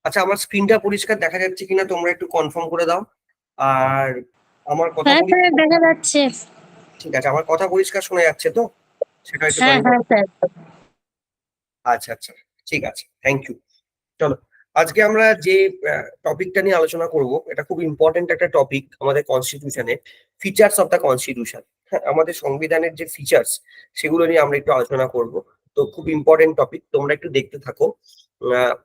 আচ্ছা, আমার স্ক্রিনটা পরিষ্কার দেখা যাচ্ছে কিনা তোমরা একটু কনফার্ম করে দাও। আর আমার কথা হ্যাঁ স্যার, দেখা যাচ্ছে। ঠিক আছে, আমার কথা পরিষ্কার শোনা যাচ্ছে তো? সেটা একটু হ্যাঁ কনফার্ম। হ্যাঁ স্যার। আচ্ছা আচ্ছা, ঠিক আছে, থ্যাংক ইউ। চলো, আজকে আমরা যে টপিকটা নিয়ে আলোচনা করব, এটা খুব ইম্পর্টেন্ট একটা টপিক আমাদের কনস্টিটিউশনে, ফিচার্স অফ দ্য কনস্টিটিউশন। হ্যাঁ, আমাদের সংবিধানের যে ফিচার্স সেগুলো নিয়ে আমরা একটু আলোচনা করব। তো খুব ইম্পর্টেন্ট টপিক, তোমরা একটু দেখতে থাকো।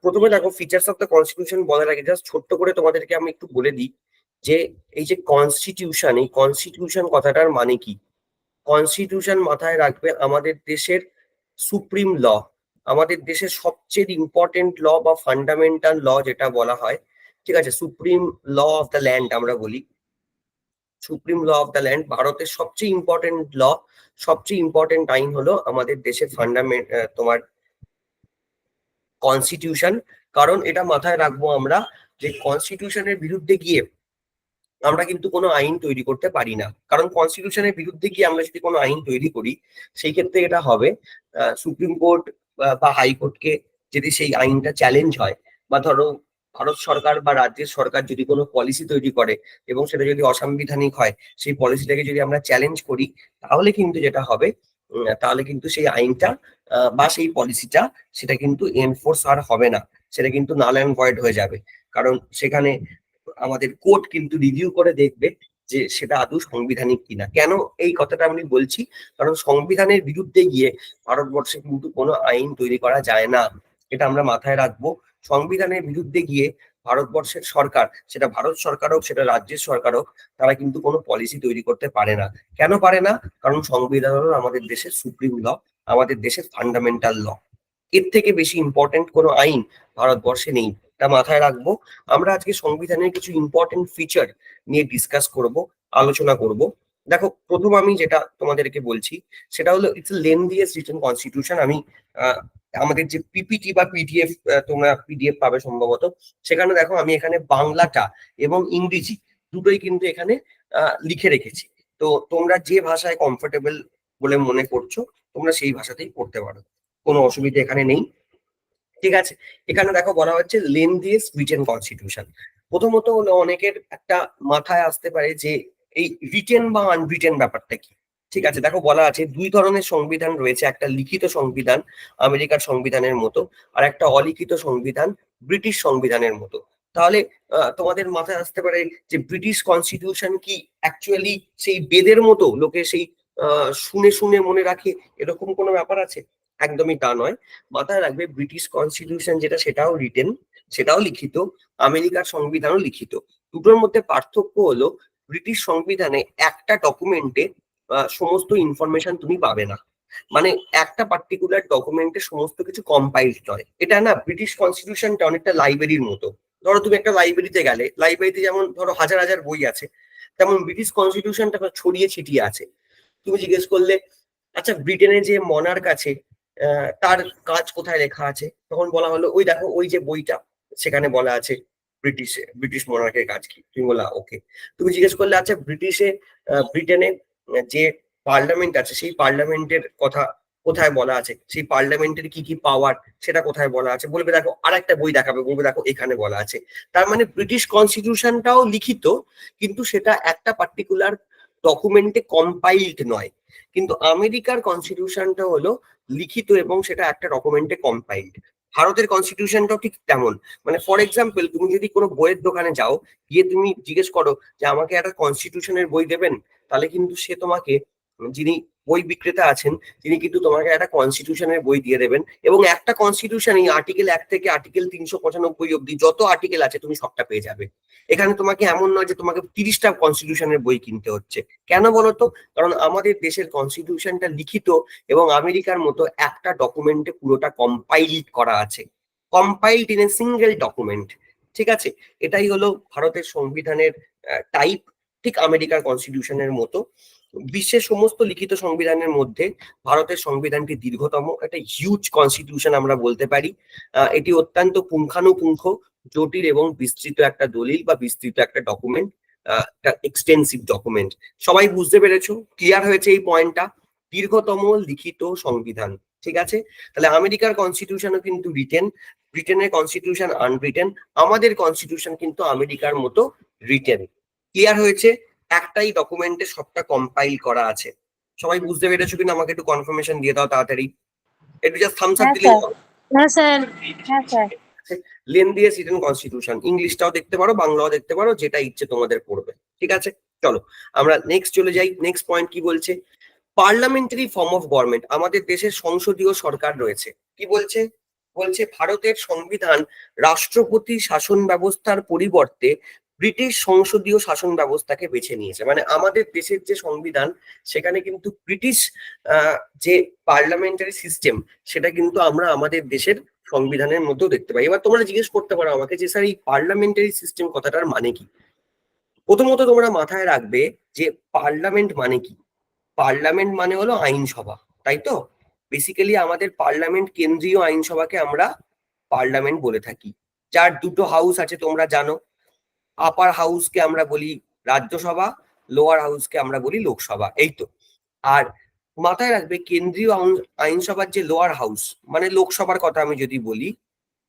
প্রথমে দেখো, ফিচার্স অফ দ্য কনস্টিটিউশন বলার আগে জাস্ট ছোট্ট করে তোমাদেরকে আমি একটু বলে দিই যে এই যে কনস্টিটিউশন, এই কনস্টিটিউশন কথাটার মানে কি। কনস্টিটিউশন মাথায় রাখবে আমাদের দেশের সুপ্রিম ল, আমাদের দেশের সবচেয়ে ইম্পর্টেন্ট ল বা ফান্ডামেন্টাল ল যেটা বলা হয়, ঠিক আছে, supreme law of the land আমরা বলি। Supreme law of the land, ভারতের সবচেয়ে ইম্পর্টেন্ট ল, সবচেয়ে ইম্পর্টেন্ট আইন হলো আমাদের দেশের ফান্ডামেন্ট, তোমার কনস্টিটিউশন। কারণ এটা মাথায় রাখবো আমরা, যে কনস্টিটিউশনের বিরুদ্ধে গিয়ে আমরা কিন্তু কোনো আইন তৈরি করতে পারি না। কারণ কনস্টিটিউশনের বিরুদ্ধে গিয়ে আমরা যদি কোনো আইন তৈরি করি, সেই ক্ষেত্রে এটা হবে সুপ্রিম কোর্ট বা হাইকোর্টকে যদি সেই আইনটা চ্যালেঞ্জ হয়, বা ধরো ভারত সরকার বা রাজ্যের সরকার যদি কোনো পলিসি তৈরি করে এবং সেটা যদি অসাংবিধানিক হয়, সেই পলিসিটাকে যদি আমরা চ্যালেঞ্জ করি, তাহলে কিন্তু যেটা হবে, তাহলে কিন্তু সেই আইনটা বা সেই পলিসিটা, সেটা কিন্তু এনফোর্স আর হবে না, সেটা কিন্তু নাল অ্যান্ড ভয়েড হয়ে যাবে। কারণ সেখানে আমাদের কোর্ট কিন্তু রিভিউ করে দেখবে যে সেটা আদৌ সাংবিধানিক কিনা। কেন এই কথাটা আমি বলছি? কারণ সংবিধানের বিরুদ্ধে গিয়ে ভারতবর্ষে কিন্তু কোনো আইন তৈরি করা যায় না, এটা আমরা মাথায় রাখবো। সংবিধানের বিরুদ্ধে গিয়ে ভারতবর্ষের সরকার, সেটা ভারত সরকার হোক সেটা রাজ্যের সরকার হোক, তারা কিন্তু কোনো পলিসি তৈরি করতে পারে না। কেন পারে না? কারণ সংবিধান হলো আমাদের দেশের সুপ্রিম ল, আমাদের দেশের ফান্ডামেন্টাল ল। এর থেকে বেশি ইম্পর্টেন্ট কোনো আইন ভারতবর্ষে নেই, এটা মাথায় রাখবো। আমরা আজকে সংবিধানের কিছু ইম্পর্টেন্ট ফিচার নিয়ে ডিসকাস করব, আলোচনা করব। দেখো, প্রথম আমি যেটা তোমাদেরকে বলছি সেটা হলো, ইটস লেন্দিয়েস্ট রিটেন কনস্টিটিউশন। আমি আমাদের যে পিপিটি বা পিডিএফ, তোমরা পিডিএফ পাবে সম্ভবত, সেখানে দেখো আমি এখানে বাংলাটা এবং ইংরেজি দুটোই কিন্তু এখানে লিখে রেখেছি। তো তোমরা যে ভাষায় কমফোর্টেবল বলে মনে করছো, তোমরা সেই ভাষাতেই পড়তে পারো, কোনো অসুবিধা এখানে নেই। ঠিক আছে, এখানে দেখো বলা হচ্ছে লেন্দিয়েস্ট রিটেন কনস্টিটিউশন। প্রথমত হলো, অনেকের একটা মাথায় আসতে পারে যে এই রিটেন বা আনরিটেন ব্যাপারটা কি। ঠিক আছে, দেখো বলা আছে দুই ধরনের সংবিধান রয়েছে, একটা লিখিত সংবিধান আমেরিকার সংবিধানের মতো, আর একটা অলিখিত সংবিধান ব্রিটিশ সংবিধানের মতো। তাহলে তোমাদের মাথায় আসতে পারে যে ব্রিটিশ কনস্টিটিউশন কি অ্যাকচুয়ালি সেই বেদের মতো লোকে সেই শুনে শুনে মনে রাখে, এরকম কোনো ব্যাপার আছে? একদমই তা নয়। মাথায় রাখবে, ব্রিটিশ কনস্টিটিউশন যেটা, সেটাও রিটেন, সেটাও লিখিত, আমেরিকার সংবিধানও লিখিত। দুটোর মধ্যে পার্থক্য হলো, ব্রিটিশ সংবিধানে একটা ডকুমেন্টে সমস্ত ইনফরমেশন তুমি পাবে না। মানে একটা পার্টিকুলার ডকুমেন্টে সমস্ত কিছু কম্পাইলড নয়। এটা না, ব্রিটিশ কনস্টিটিউশনটা অনেকটা লাইব্রেরির মতো। ধরো তুমি একটা লাইব্রেরিতে গেলে, লাইব্রেরিতে যেমন ধরো হাজার হাজার বই আছে, তেমন ব্রিটিশ কনস্টিটিউশনটা ছড়িয়ে ছিটিয়ে আছে। তুমি জিজ্ঞেস করলে, আচ্ছা ব্রিটেনে যে মনার্ক আছে, তার কাজ কোথায় লেখা আছে, তখন বলা হলো ওই দেখো ওই যে বইটা, সেখানে বলা আছে ব্রিটিশ মনার্কের কাজ কি। তুমি বলা ওকে। তুমি জিজ্ঞেস করলে, আচ্ছা ব্রিটেনে যে পার্লামেন্ট আছে, সেই পার্লামেন্টের কথা কোথায় বলা আছে, সেই পার্লামেন্টের কি কি পাওয়ার, সেটা কোথায় বলা আছে, বলবে দেখো, আর একটা বই দেখাবে, বলবে দেখো এখানে বলা আছে। তার মানে ব্রিটিশ কনস্টিটিউশনটাও লিখিত, কিন্তু সেটা একটা পার্টিকুলার ডকুমেন্টে কম্পাইলড নয়। কিন্তু আমেরিকার কনস্টিটিউশনটা হলো লিখিত এবং সেটা একটা ডকুমেন্টে কম্পাইলড। ভারতের কনস্টিটিউশনটাও ঠিক তেমন। মানে ফর এক্সাম্পল, তুমি যদি কোনো বইয়ের দোকানে যাও, গিয়ে তুমি জিজ্ঞেস করো যে আমাকে একটা কনস্টিটিউশনের বই দেবেন, তাহলে কিন্তু সে তোমাকে, যিনি বই বিক্রেতা আছেন, তিনি কিন্তু তোমাকে একটা কনস্টিটিউশনের বই দিয়ে দেবেন। এবং একটা কনস্টিটিউশনই আর্টিকেল 1 থেকে আর্টিকেল 395 অব্দি যত আর্টিকেল আছে তুমি সবটা পেয়ে যাবে। এখানে তোমাকে এমন নয় যে তোমাকে 30টা কনস্টিটিউশনের বই কিনতে হচ্ছে। কেন বলতো? কারণ আমাদের দেশের কনস্টিটিউশনটা লিখিত, এবং আমেরিকার মতো একটা ডকুমেন্টে পুরোটা কম্পাইল করা আছে, compiled in a single document. ঠিক আছে, এটাই হলো ভারতের সংবিধানের টাইপ, ঠিক আমেরিকার কনস্টিটিউশনের মতো। বিশ্বের সমস্ত লিখিত সংবিধানের মধ্যে ভারতের সংবিধানটি দীর্ঘতম, একটা হিউজ কনস্টিটিউশন আমরা বলতে পারি। এটি অত্যন্ত পুঙ্খানুপুঙ্খ, জটিল এবং বিস্তৃত একটা দলিল বা বিস্তৃত একটা ডকুমেন্ট, একটা এক্সটেন্সিভ ডকুমেন্ট। সবাই বুঝতে পেরেছো? ক্লিয়ার হয়েছে এই পয়েন্টটা? দীর্ঘতম লিখিত সংবিধান, ঠিক আছে? তাহলে আমেরিকার কনস্টিটিউশনও কিন্তু রিটেন, ব্রিটেনের কনস্টিটিউশন আনরিটেন, আমাদের কনস্টিটিউশন কিন্তু আমেরিকার মতো রিটেন। ক্লিয়ার হয়েছে? একটাই ডকুমেন্টে সবটা কম্পাইল করা আছে। সবাই বুঝতে পেরেছো কিনা আমাকে একটু কনফার্মেশন দিয়ে দাও তাড়াতাড়ি, একটু জাস্ট থামস আপ হ্যাঁ দিলেই স্যার। হ্যাঁ স্যার। হ্যাঁ স্যার। লেন্দিয়েস্ট রিটেন কনস্টিটিউশন, ইংলিশটাও দেখতে পারো, বাংলাও দেখতে পারো, যেটা ইচ্ছে তোমাদের পড়বে। ঠিক আছে, চলো আমরা নেক্সট চলে যাই। নেক্সট পয়েন্ট কি বলছে? পার্লামেন্টারি ফর্ম অফ গভর্নমেন্ট, আমাদের দেশের সংসদীয় সরকার রয়েছে। কি বলছে? বলছে ভারতের সংবিধান রাষ্ট্রপতি শাসন ব্যবস্থার পরিবর্তে ব্রিটিশ সংসদীয় শাসন ব্যবস্থাকে বেছে নিয়েছে। মানে আমাদের দেশের যে সংবিধান, সেখানে কিন্তু ব্রিটিশ যে পার্লামেন্টারি সিস্টেম, সেটা কিন্তু আমরা আমাদের দেশের সংবিধানের মধ্যেও দেখতে পাই। এবার তোমরা জিজ্ঞেস করতে পারো আমাকে যে স্যার এই পার্লামেন্টারি সিস্টেম কথাটার মানে কি? প্রথমত তোমরা মাথায় রাখবে যে পার্লামেন্ট মানে কি। পার্লামেন্ট মানে হলো আইনসভা, তাই তো? বেসিক্যালি আমাদের পার্লামেন্ট, কেন্দ্রীয় আইনসভাকে আমরা পার্লামেন্ট বলে থাকি। যার দুটো হাউস আছে তোমরা জানো, আপার হাউসকে আমরা বলি রাজ্যসভা, লোয়ার হাউসকে আমরা বলি লোকসভা, এই তো। আর মাথায় রাখবে কেন্দ্রীয় আইনসভার যে লোয়ার হাউস, মানে লোকসভার কথা আমি যদি বলি,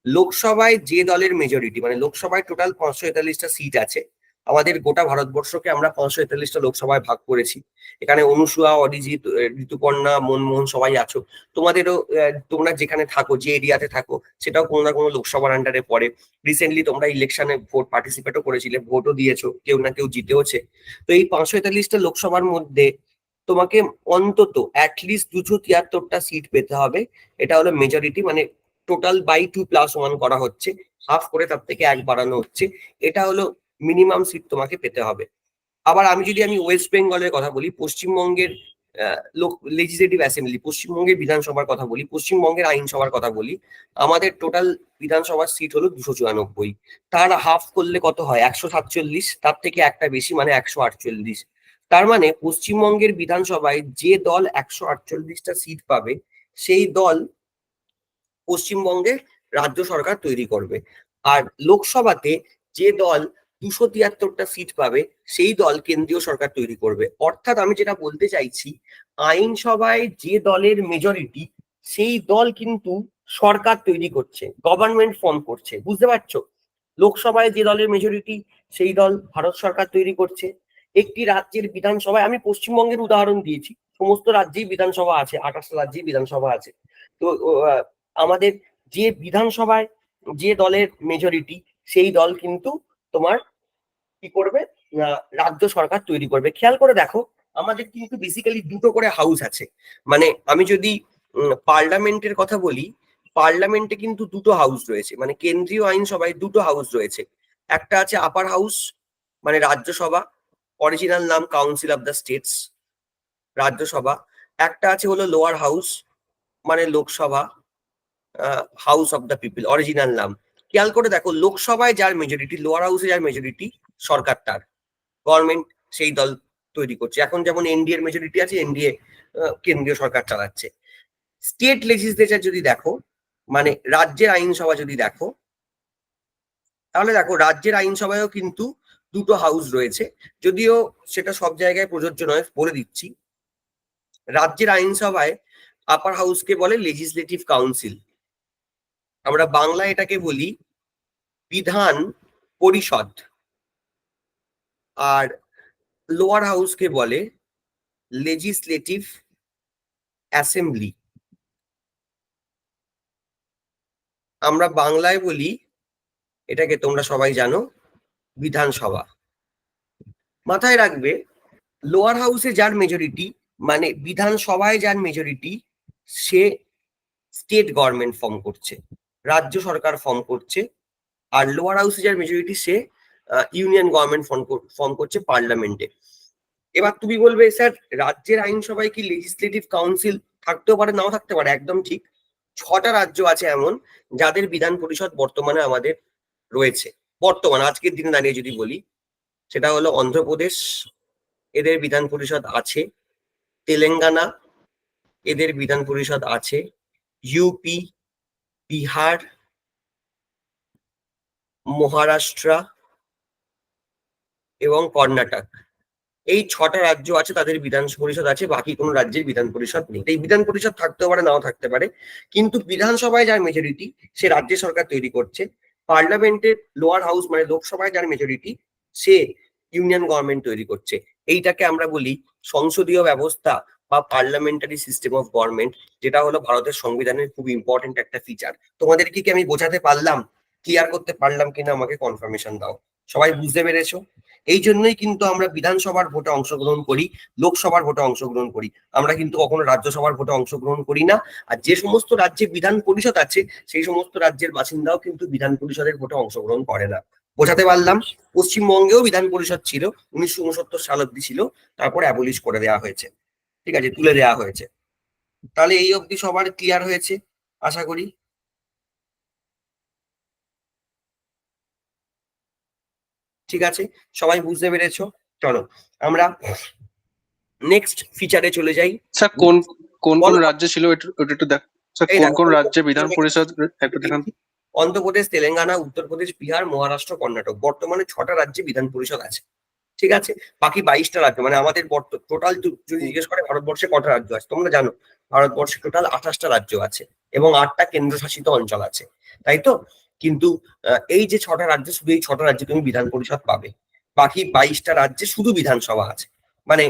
লোকসভায় যে দলের মেজরিটি, মানে লোকসভায় টোটাল 543টা সিট আছে। আমাদের গোটা ভারতবর্ষকে আমরা 543টা লোকসভায় ভাগ করেছি। এখানে অনুসুয়া, অরিজিৎ, ঋতুপর্ণা, মনমোহন সবাই আছো। তোমাদেরও তোমরা যেখানে থাকো, যে এরিয়াতে থাকো, সেটাও কোনো না কোনো লোকসভার আন্ডারে পড়ে। রিসেন্টলি তোমরা ইলেকশনে ভোট পার্টিসিপেটও করেছিলে, ভোটও দিয়েছো, কেউ না কেউ জিতেওছে। তো এই 543টা লোকসভার মধ্যে তোমাকে অন্তত অ্যাটলিস্ট 273টা সিট পেতে হবে। এটা হলো মেজরিটি, মানে টোটাল বাই 2+1 করা হচ্ছে, হাফ করে তার থেকে এক বাড়ানো হচ্ছে। এটা হলো মিনিমাম সিট তোমাকে পেতে হবে। আবার আমি ওয়েস্ট বেঙ্গলের কথা বলি, পশ্চিমবঙ্গের লেজিসলেটিভ অ্যাসেম্বলি, পশ্চিমবঙ্গের বিধানসভার কথা বলি, পশ্চিমবঙ্গের আইনসভার কথা বলি, আমাদের টোটাল বিধানসভার সিট হলো 294। তার হাফ করলে কত হয়? 147। তার থেকে একটা বেশি মানে 148। তার মানে পশ্চিমবঙ্গের বিধানসভায় যে দল 148টা সিট পাবে, সেই দল পশ্চিমবঙ্গে রাজ্য সরকার তৈরি করবে। আর লোকসভাতে যে দল 273টা সিট পাবে, সেই দল কেন্দ্রীয় সরকার তৈরি করবে। অর্থাৎ আমি যেটা বলতে চাইছি, আইনসভায় যে দলের মেজরিটি, সেই দল কিন্তু সরকার তৈরি করছে, গভর্নমেন্ট ফর্ম করছে। বুঝতে পারছো? লোকসভায় যে দলের মেজরিটি, সেই দল ভারত সরকার তৈরি করছে। একটি রাজ্যের বিধানসভায়, আমি পশ্চিমবঙ্গের উদাহরণ দিয়েছি, সমস্ত রাজ্যেই বিধানসভা আছে, 28টা রাজ্যেই বিধানসভা আছে। তো আমাদের যে বিধানসভায় যে দলের মেজরিটি, সেই দল কিন্তু তোমার কি করবে? রাজ্য সরকার তৈরি করবে। খেয়াল করে দেখো, আমাদের কিন্তু বেসিক্যালি দুটো করে হাউস আছে। মানে আমি যদি পার্লামেন্টের কথা বলি, পার্লামেন্টে কিন্তু দুটো হাউস রয়েছে, মানে কেন্দ্রীয় আইনসভায় দুটো হাউস রয়েছে। একটা আছে আপার হাউস, মানে রাজ্যসভা, অরিজিনাল নাম council of the states, Rajya Sabha. একটা আছে হলো লোয়ার হাউস, মানে Lok Sabha, house of the people, original নাম। খেয়াল করে দেখো, লোকসভায় যার মেজরিটি, লোয়ার হাউসে যার মেজরিটি, সরকার তার, গভর্নমেন্ট সেই দল তৈরি করছে। এখন যেমন এনডিএ এর মেজরিটি আছে, এনডিএ কেন্দ্রীয় সরকার চালাচ্ছে। স্টেট লেজিসলেচার যদি দেখো, মানে রাজ্যের আইনসভা যদি দেখো, তাহলে দেখো রাজ্যের আইনসভায়ও কিন্তু দুটো হাউস রয়েছে। যদিও সেটা সব জায়গায় প্রযোজ্য নয়, বলে দিচ্ছি। রাজ্যের আইনসভায় আপার হাউসকে বলে লেজিসলেটিভ কাউন্সিল, আমরা বাংলায় এটাকে বলি বিধান পরিষদ। আর লোয়ার হাউসকে বলে লেজিসলেটিভ অ্যাসেম্বলি, আমরা বাংলায় বলি এটাকে, তোমরা সবাই জানো, বিধানসভা। মাথায় রাখবে, লোয়ার হাউসে যার মেজরিটি, মানে বিধানসভায় যার মেজরিটি, সে স্টেট গভর্নমেন্ট ফর্ম করছে, রাজ্য সরকার ফর্ম করছে। আর লোয়ার হাউসে যার মেজরিটি, সে ইউনিয়ন গভর্নমেন্ট ফর্ম করছে পার্লামেন্টে। এবার তুমি বলবে স্যার, রাজ্যের আইনসভায় কি লেজিসলেটিভ কাউন্সিল থাকতেও পারে, নাও থাকতে পারে? একদম ঠিক। 6টা রাজ্য আছে এমন, যাদের বিধান পরিষদ বর্তমানে আমাদের রয়েছে। বর্তমান আজকের দিনে দাঁড়িয়ে যদি বলি, সেটা হলো অন্ধ্রপ্রদেশ, এদের বিধান পরিষদ আছে। তেলেঙ্গানা, এদের বিধান পরিষদ আছে। ইউপি, বিহার, মহারাষ্ট্র এবং কর্ণাটক, এই 6টা রাজ্য আছে, তাদের বিধান পরিষদ আছে, বাকি কোনো রাজ্যের বিধান পরিষদ নেই। এই বিধান পরিষদ থাকতেও পারে, নাও থাকতে পারে, কিন্তু বিধানসভায় যার মেজরিটি সে রাজ্য সরকার তৈরি করছে। পার্লামেন্টের লোয়ার হাউস মানে লোকসভায় যার মেজরিটি সে ইউনিয়ন গভর্নমেন্ট তৈরি করছে। এইটাকে আমরা বলি সংসদীয় ব্যবস্থা বা পার্লামেন্টারি সিস্টেম অফ গভর্নমেন্ট, যেটা হলো ভারতের সংবিধানের খুব ইম্পর্টেন্ট একটা ফিচার। তোমাদের কি আমি বোঝাতে পারলাম, ক্লিয়ার করতে পারলাম কিনা আমাকে কনফার্মেশন দাও। সবাই বুঝতে পেরেছো? এই জন্যই কিন্তু আমরা বিধানসভার ভোটে অংশগ্রহণ করি, লোকসভার ভোটে অংশগ্রহণ করি, আমরা কিন্তু কখনো রাজ্যসভার ভোটে অংশগ্রহণ করি না। আর যে সমস্ত রাজ্যে বিধান পরিষদ আছে সেই সমস্ত রাজ্যের বাসিন্দাও কিন্তু বিধান পরিষদের ভোটে অংশগ্রহণ করে না। বোঝাতে পারলাম? পশ্চিমবঙ্গেও বিধান পরিষদ ছিল, 1969 সাল অব্দি ছিল, তারপর অ্যাবলিশ করে দেওয়া হয়েছে, ঠিক আছে, তুলে দেওয়া হয়েছে। তাহলে এই অবধি সবার ক্লিয়ার হয়েছে আশা করি। ঠিক আছে, সবাই বুঝতে পেরেছো? চলো আমরা নেক্সট ফিচারে চলে যাই। স্যার কোন কোন কোন বলো। রাজ্যে ছিল ওটা একটু দেখ স্যার, এই কোন দেখো, কোন রাজ্যে বিধান পরিষদ একটু দেখান। অন্ধ্রপ্রদেশ, তেলেঙ্গানা, উত্তরপ্রদেশ, বিহার, মহারাষ্ট্র, কর্ণাটক, বর্তমানে 6টা রাজ্যে বিধান পরিষদ আছে। ঠিক আছে, বাকি 22টা রাজ্য, মানে আমাদের টোটাল যদি জিজ্ঞেস করে ভারতবর্ষে কটা রাজ্য আছে, তোমরা জানো ভারতবর্ষে টোটাল 28টা রাজ্য আছে এবং 8টা কেন্দ্রশাসিত অঞ্চল আছে, তাই তো? কিন্তু এই যে 6টা রাজ্য, শুধু এই 6টা রাজ্যে তুমি বিধান পরিষদ পাবে, বাকি 22টা রাজ্যে শুধু বিধানসভা আছে। মানে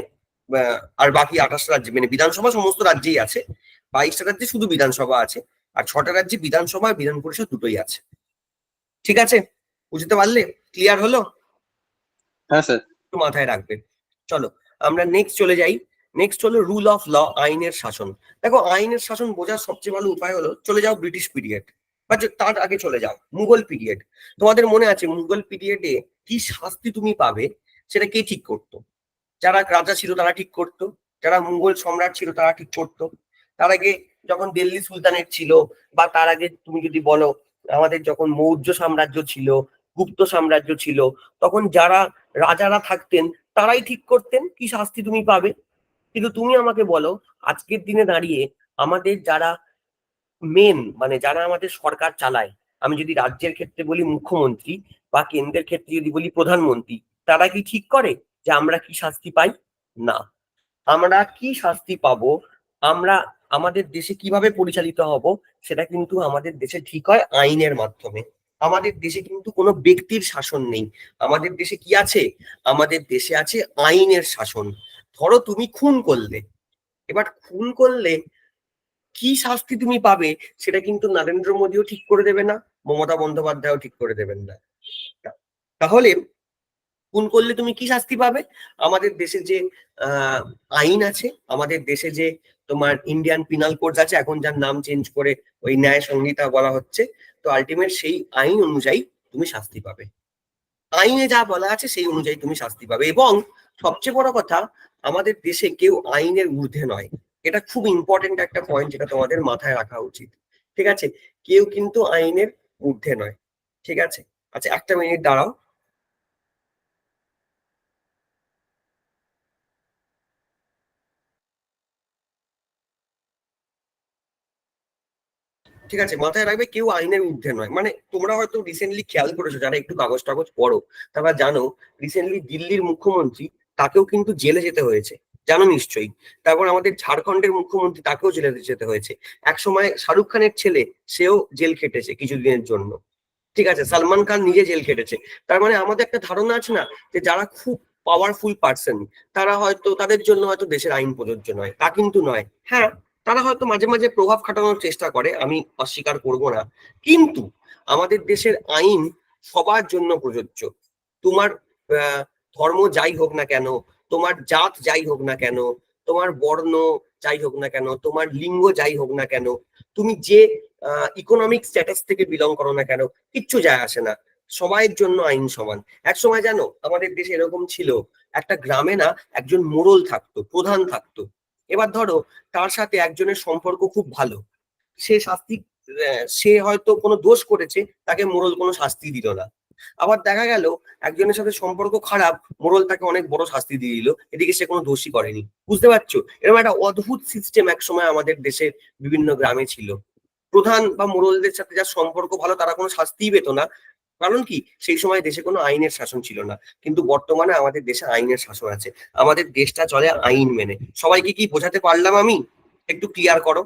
আর বাকি 28টা রাজ্যে মানে বিধানসভা সমস্ত রাজ্যেই আছে, 22টা রাজ্যে শুধু বিধানসভা আছে, আর 6টা রাজ্যে বিধানসভা আর বিধান পরিষদ দুটোই আছে। ঠিক আছে, বুঝতে পারলে? ক্লিয়ার হলো? হ্যাঁ স্যার। একটু মাথায় রাখবে। চলো আমরা নেক্সট চলে যাই। নেক্সট হলো রুল অফ ল, আইনের শাসন। দেখো, আইনের শাসন বোঝার সবচেয়ে ভালো উপায় হলো চলে যাও ব্রিটিশ পিরিয়ড, বা তার আগে চলে যাও মুঘল পিরিয়ড। তোমাদের মনে আছে মুঘল পিরিয়ডে কি শাস্তি তুমি পাবে সেটা কে ঠিক করতো? যারা রাজা ছিল তারা ঠিক করতো, যারা মুঘল সম্রাট ছিল তারা ঠিক করতো। তার আগে যখন দিল্লি সুলতানেট ছিল, বা তার আগে তুমি যদি বলো আমাদের যখন মৌর্য সাম্রাজ্য ছিল, গুপ্ত সাম্রাজ্য ছিল, তখন যারা রাজারা থাকতেন তারাই ঠিক করতেন কি শাস্তি তুমি পাবে। কিন্তু তুমি আমাকে বলো আজকের দিনে দাঁড়িয়ে আমাদের যারা মেন মানে যারা আমাদের সরকার চালায়, আমি যদি রাজ্যের ক্ষেত্রে বলি মুখ্যমন্ত্রী, বা কেন্দ্রের ক্ষেত্রে যদি বলি প্রধানমন্ত্রী, তারা কি ঠিক করে যে আমরা কি শাস্তি পাই? না। আমরা কি শাস্তি পাবো, আমরা আমাদের দেশে কিভাবে পরিচালিত হব, সেটা কিন্তু আমাদের দেশে ঠিক হয় আইনের মাধ্যমে। আমাদের দেশে কিন্তু কোনো ব্যক্তির শাসন নেই, আমাদের দেশে কি আছে? আমাদের দেশে আছে আইনের শাসন। ধরো তুমি খুন করলে, এবার খুন করলে কি শাস্তি তুমি পাবে সেটা কিন্তু নরেন্দ্র মোদীও ঠিক করে দেবে না, মমতা বন্দ্যোপাধ্যায়ও ঠিক করে দেবেন না। তাহলে খুন করলে তুমি কি শাস্তি পাবে? আমাদের দেশে যে আইন আছে, আমাদের দেশে যে তোমার ইন্ডিয়ান পিনাল কোড আছে, এখন যার নাম চেঞ্জ করে ওই ন্যায় সংহিতা বলা হচ্ছে, তো আলটিমেট সেই আইন অনুযায়ী তুমি শাস্তি পাবে। আইনে যা বলা আছে সেই অনুযায়ী তুমি শাস্তি পাবে। এবং সবচেয়ে বড় কথা, আমাদের দেশে কেউ আইনের ঊর্ধ্বে নয়। এটা খুব ইম্পর্টেন্ট একটা পয়েন্ট, যেটা তোমাদের মাথায় রাখা উচিত। ঠিক আছে, কেউ কিন্তু আইনের ঊর্ধ্বে নয়। ঠিক আছে, আচ্ছা একটা মিনিট দাঁড়াও। ঠিক আছে, মাথায় রাখবে কেউ আইনের ঊর্ধ্বে নয়। মানে তোমরা হয়তো রিসেন্টলি খেয়াল করেছো, যারা একটু কাগজ টাগজ পড়ো তারা জানো, রিসেন্টলি দিল্লির মুখ্যমন্ত্রী তাকেও কিন্তু জেলে যেতে হয়েছে, জানো নিশ্চয়ই। তারপর আমাদের ঝাড়খণ্ডের মুখ্যমন্ত্রী, তাকেও জেলে যেতে হয়েছে। এক সময় শাহরুখ খানের ছেলে, সেও জেল খেটেছে কিছুদিনের জন্য। ঠিক আছে, সালমান খান নিজে জেল খেটেছে। তার মানে আমাদের একটা ধারণা আছে না, যে যারা খুব পাওয়ারফুল পার্সন তারা হয়তো তাদের জন্য হয়তো দেশের আইন প্রযোজ্য নয়, তা কিন্তু নয়। হ্যাঁ, তারা হয়তো মাঝে মাঝে প্রভাব খাটানোর চেষ্টা করে, আমি অস্বীকার করব না, কিন্তু আমাদের দেশের আইন সবার জন্য প্রযোজ্য। তোমার ধর্ম যাই হোক না কেন, তোমার জাত যাই হোক না কেন, তোমার বর্ণ যাই হোক না কেন, তোমার লিঙ্গ যাই হোক না কেন, তুমি যে ইকোনমিক স্ট্যাটাস থেকে বিলং করো না কেন, কিচ্ছু যায় আসে না, সবাইয়ের জন্য আইন সমান। এক সময় জানো আমাদের দেশে এরকম ছিল, একটা গ্রামে না একজন মোড়ল থাকতো, প্রধান থাকতো। এবার ধরো তার সাথে একজনের সম্পর্ক খুব ভালো, সে শাস্তি সে হয়তো কোনো দোষ করেছে, তাকে মোড়ল কোনো শাস্তি দিল না। আবার দেখা গেল একজনের সাথে সম্পর্ক খারাপ, মোড়ল তাকে অনেক বড় শাস্তি দিয়ে দিল, এদিকে সে কোনো দোষই করেনি। বুঝতে পারছো? এরকম একটা অদ্ভুত সিস্টেম এক সময় আমাদের দেশের বিভিন্ন গ্রামে ছিল। প্রধান বা মোড়লদের সাথে যার সম্পর্ক ভালো তারা কোনো শাস্তিই পেত না, কারণ কি, সেই সময় দেশে কোনো আইনের শাসন ছিল না, কিন্তু বর্তমানে আমাদের দেশে আইনের শাসন আছে। আমাদের দেশটা চলে আইন মেনে। সবাইকে কি বোঝাতে পারলাম আমি? একটু ক্লিয়ার করো।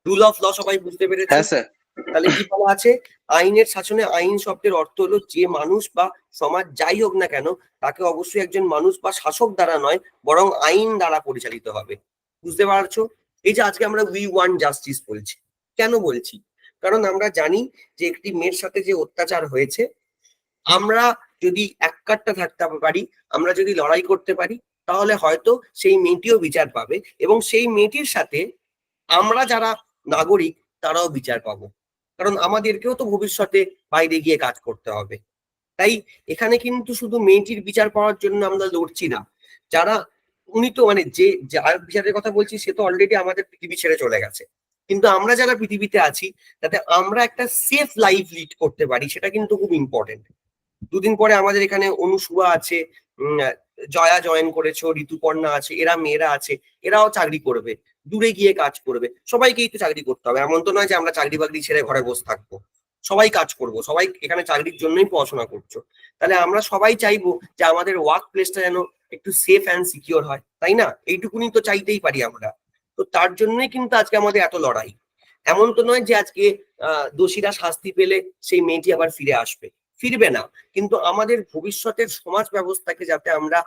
রুল অফ ল সবাই বুঝতে পেরেছো? হ্যাঁ স্যার। তাহলে কি বলা আছে? আইনের শাসনে আইন শব্দের অর্থ হলো যে মানুষ বা সমাজ যাই হোক না কেন, তাকে অবশ্যই একজন মানুষ বা শাসক দ্বারা নয়, বরং আইন দ্বারা পরিচালিত হবে। বুঝতে পারছো? এই যে আজকে আমরা উই ওয়ান্ট জাস্টিস বলছি, কেন বলছি? কারণ আমরা জানি যে একটি মেয়ের সাথে যে অত্যাচার হয়েছে, আমরা যদি এককাট্টা থাকতে পারি, আমরা যদি লড়াই করতে পারি, তাহলে হয়তো সেই মেয়েটিও বিচার পাবে, এবং সেই মেয়েটির সাথে আমরা যারা নাগরিক তারাও বিচার পাবো। কারণ আমাদেরকেও তো ভবিষ্যতে বাইরে গিয়ে কাজ করতে হবে। তাই এখানে কিন্তু শুধু মেয়েটির বিচার পাওয়ার জন্য আমরা লড়ছি না। যারা, উনি তো মানে যে যার বিচারের কথা বলছি সে তো অলরেডি আমাদের পৃথিবী ছেড়ে চলে গেছে, কিন্তু আমরা যারা পৃথিবীতে আছি, তাতে আমরা একটা সেফ লাইফ লিড করতে পারি, সেটা কিন্তু খুব ইম্পর্টেন্ট। দুদিন পরে আমাদের এখানে অনুসুয়া আছে, জয়া জয়েন করেছো, ঋতুপর্ণা আছে, এরা মেয়েরা আছে, এরাও চাকরি করবে, দূরে গিয়ে কাজ করবে। সবাইকেই তো চাকরি করতে হবে, এমন তো নয় যে আমরা চাকরি বাকরি ছেড়ে ঘরে বসে থাকবো। সবাই কাজ করব, সবাই এখানে চাকরির জন্যই পড়াশোনা করছো। তাহলে আমরা সবাই চাইবো যে আমাদের ওয়ার্ক প্লেসটা যেন একটু সেফ অ্যান্ড সিকিউর হয়, তাই না? এইটুকুনি তো চাইতেই পারি আমরা। তো তার জন্যই কিন্তু আজকে আমাদের এত লড়াই। এমন তো নয় যে আজকে দোষীরা শাস্তি পেলে সেই মেয়েটি আবার ফিরে আসবে, ফিরবে না। কিন্তু আমাদের ভবিষ্যতের সমাজ ব্যবস্থাকে যাতে আমরা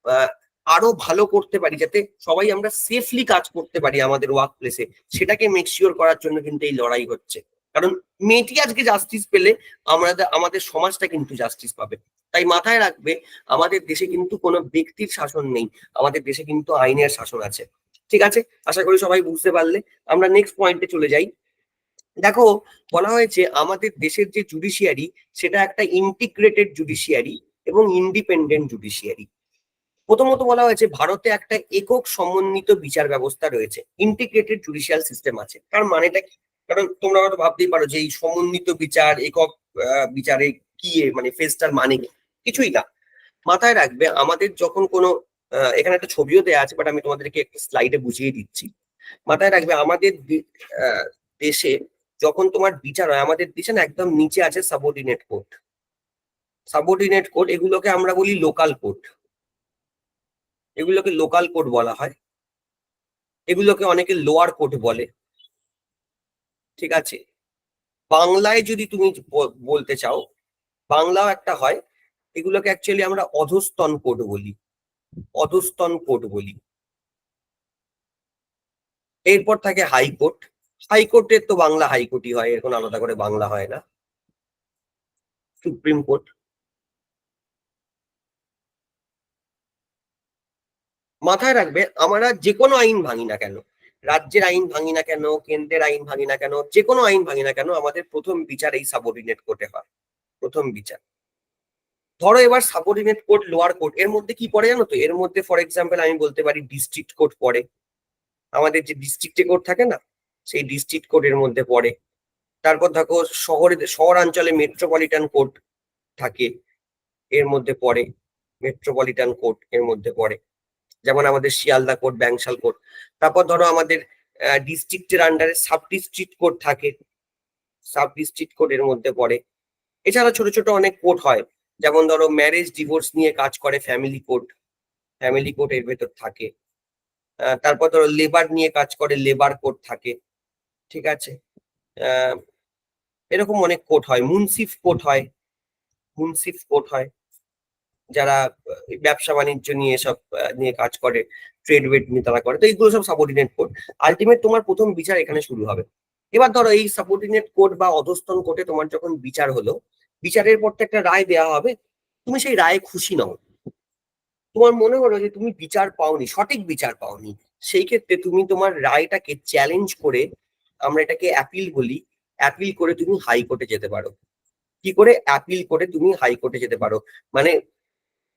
আহ, আরো ভালো করতে পারি, যাতে সবাই আমরা সেফলি কাজ করতে পারি আমাদের ওয়ার্ক প্লেসে, সেটাকে মেক শিওর করার জন্য কিন্তু এই লড়াই হচ্ছে। কারণ মেয়েটি আজকে জাস্টিস পেলে আমাদের আমাদের সমাজটা কিন্তু জাস্টিস পাবে। তাই মাথায় রাখবে, আমাদের দেশে কিন্তু কোনো ব্যক্তির শাসন নেই, আমাদের দেশে কিন্তু আইনের শাসন আছে। ঠিক আছে, আশা করি সবাই বুঝতে পারলে। আমরা নেক্সট পয়েন্টে চলে যাই। দেখো, বলা হয়েছে আমাদের দেশের যে জুডিশিয়ারি, সেটা একটা ইন্টিগ্রেটেড জুডিশিয়ারি এবং ইন্ডিপেন্ডেন্ট জুডিশিয়ারি। প্রথমত বলা হয়েছে ভারতে একটা একক সমন্বিত বিচার ব্যবস্থা রয়েছে, ইন্টিগ্রেটেড জুডিশিয়াল সিস্টেম আছে। তার মানেটা কি? কারণ তোমরা হয়তো ভাবতেই পারো যে এই সমন্বিত বিচার, একক বিচারে কি মানে ফেজটার মানে কি? কিছুই না। মাথায় রাখবে, আমাদের যখন কোনো এখানে একটা ছবিও দেওয়া আছে, বাট আমি তোমাদেরকে একটা স্লাইডে বুঝিয়ে দিচ্ছি। মাথায় রাখবে, আমাদের দেশে যখন তোমার বিচার হয়, আমাদের দেশে না একদম নিচে আছে সাবঅর্ডিনেট কোর্ট। সাবঅর্ডিনেট কোর্ট, এগুলোকে আমরা বলি লোকাল কোর্ট, এগুলোকে লোকাল কোর্ট বলা হয়, এগুলোকে অনেকে লোয়ার কোর্ট বলে। ঠিক আছে, বাংলায় যদি তুমি বলতে চাও, বাংলাও একটা হয়, এগুলোকে অ্যাকচুয়ালি আমরা অধস্তন কোর্ট বলি, অধস্তন কোর্ট বলি। এরপর থাকে হাইকোর্ট। হাইকোর্টের তো বাংলা হাইকোর্টই হয়, এর কোনো আলাদা করে বাংলা হয় না। Supreme court. মাথায় রাখবে, আমরা যে কোনো আইন ভাঙি না কেন, রাজ্যের আইন ভাঙি না কেন, কেন্দ্রের আইন ভাঙি না কেন, যে কোনো আইন ভাঙি না কেন, আমাদের প্রথম বিচার এই সাবঅর্ডিনেট কোর্টে হয়, প্রথম বিচার। ধরো এবার সাবঅর্ডিনেট কোর্ট, লোয়ার কোর্ট, এর মধ্যে কি পড়ে জানো তো? এর মধ্যে ফর এক্সাম্পল আমি বলতে পারি ডিস্ট্রিক্ট কোর্ট পড়ে, আমাদের যে ডিস্ট্রিক্টে কোর্ট থাকে না, সেই ডিস্ট্রিক্ট কোর্ট এর মধ্যে পড়ে। তারপর দেখো শহরাঞ্চলে মেট্রোপলিটন কোর্ট থাকে, এর মধ্যে পড়ে। মেট্রোপলিটন কোর্ট এর মধ্যে পড়ে, যেমন আমাদের শিয়ালদা কোর্ট, ব্যাংশাল কোর্ট। তারপর ধরো আমাদের ডিস্ট্রিক্টের আন্ডারে সাব ডিস্ট্রিক্ট কোর্ট থাকে, সাব ডিস্ট্রিক্ট কোর্ট এর মধ্যে পড়ে। এছাড়া ছোট ছোট অনেক কোর্ট হয়, যেমন ধরো ম্যারেজ ডিভোর্স নিয়ে কাজ করে ফ্যামিলি কোর্ট, ফ্যামিলি কোর্ট এর ভেতর থাকে। তারপর ধরো লেবার নিয়ে কাজ করে, লেবার কোর্ট থাকে। ঠিক আছে, এরকম অনেক কোর্ট হয়। মুনসিফ কোর্ট হয়, মুনসিফ কোর্ট হয়, যারা ব্যবসা বাণিজ্য নিয়ে সব নিয়ে কাজ করে, ট্রেড ওয়েট নিয়ে তারা করে। তো এইগুলো সব সাবঅর্ডিনেট কোর্ট। আলটিমেট তোমার প্রথম বিচার এখানে শুরু হবে। এবার ধরো এই সাবঅর্ডিনেট কোর্ট বা অধস্তন কোর্টে তোমার যখন বিচার হলো, বিচারের পর তো একটা রায় দেওয়া হবে, তুমি সেই রায়ে খুশি নও, তোমার মনে হলো যে তুমি বিচার পাওনি, সঠিক বিচার পাওনি, সেই ক্ষেত্রে তুমি তোমার রায়টাকে চ্যালেঞ্জ করে, আমরা এটাকে অ্যাপিল বলি, অ্যাপিল করে তুমি হাইকোর্টে যেতে পারো। কি করে? অ্যাপিল করে তুমি হাইকোর্টে যেতে পারো। মানে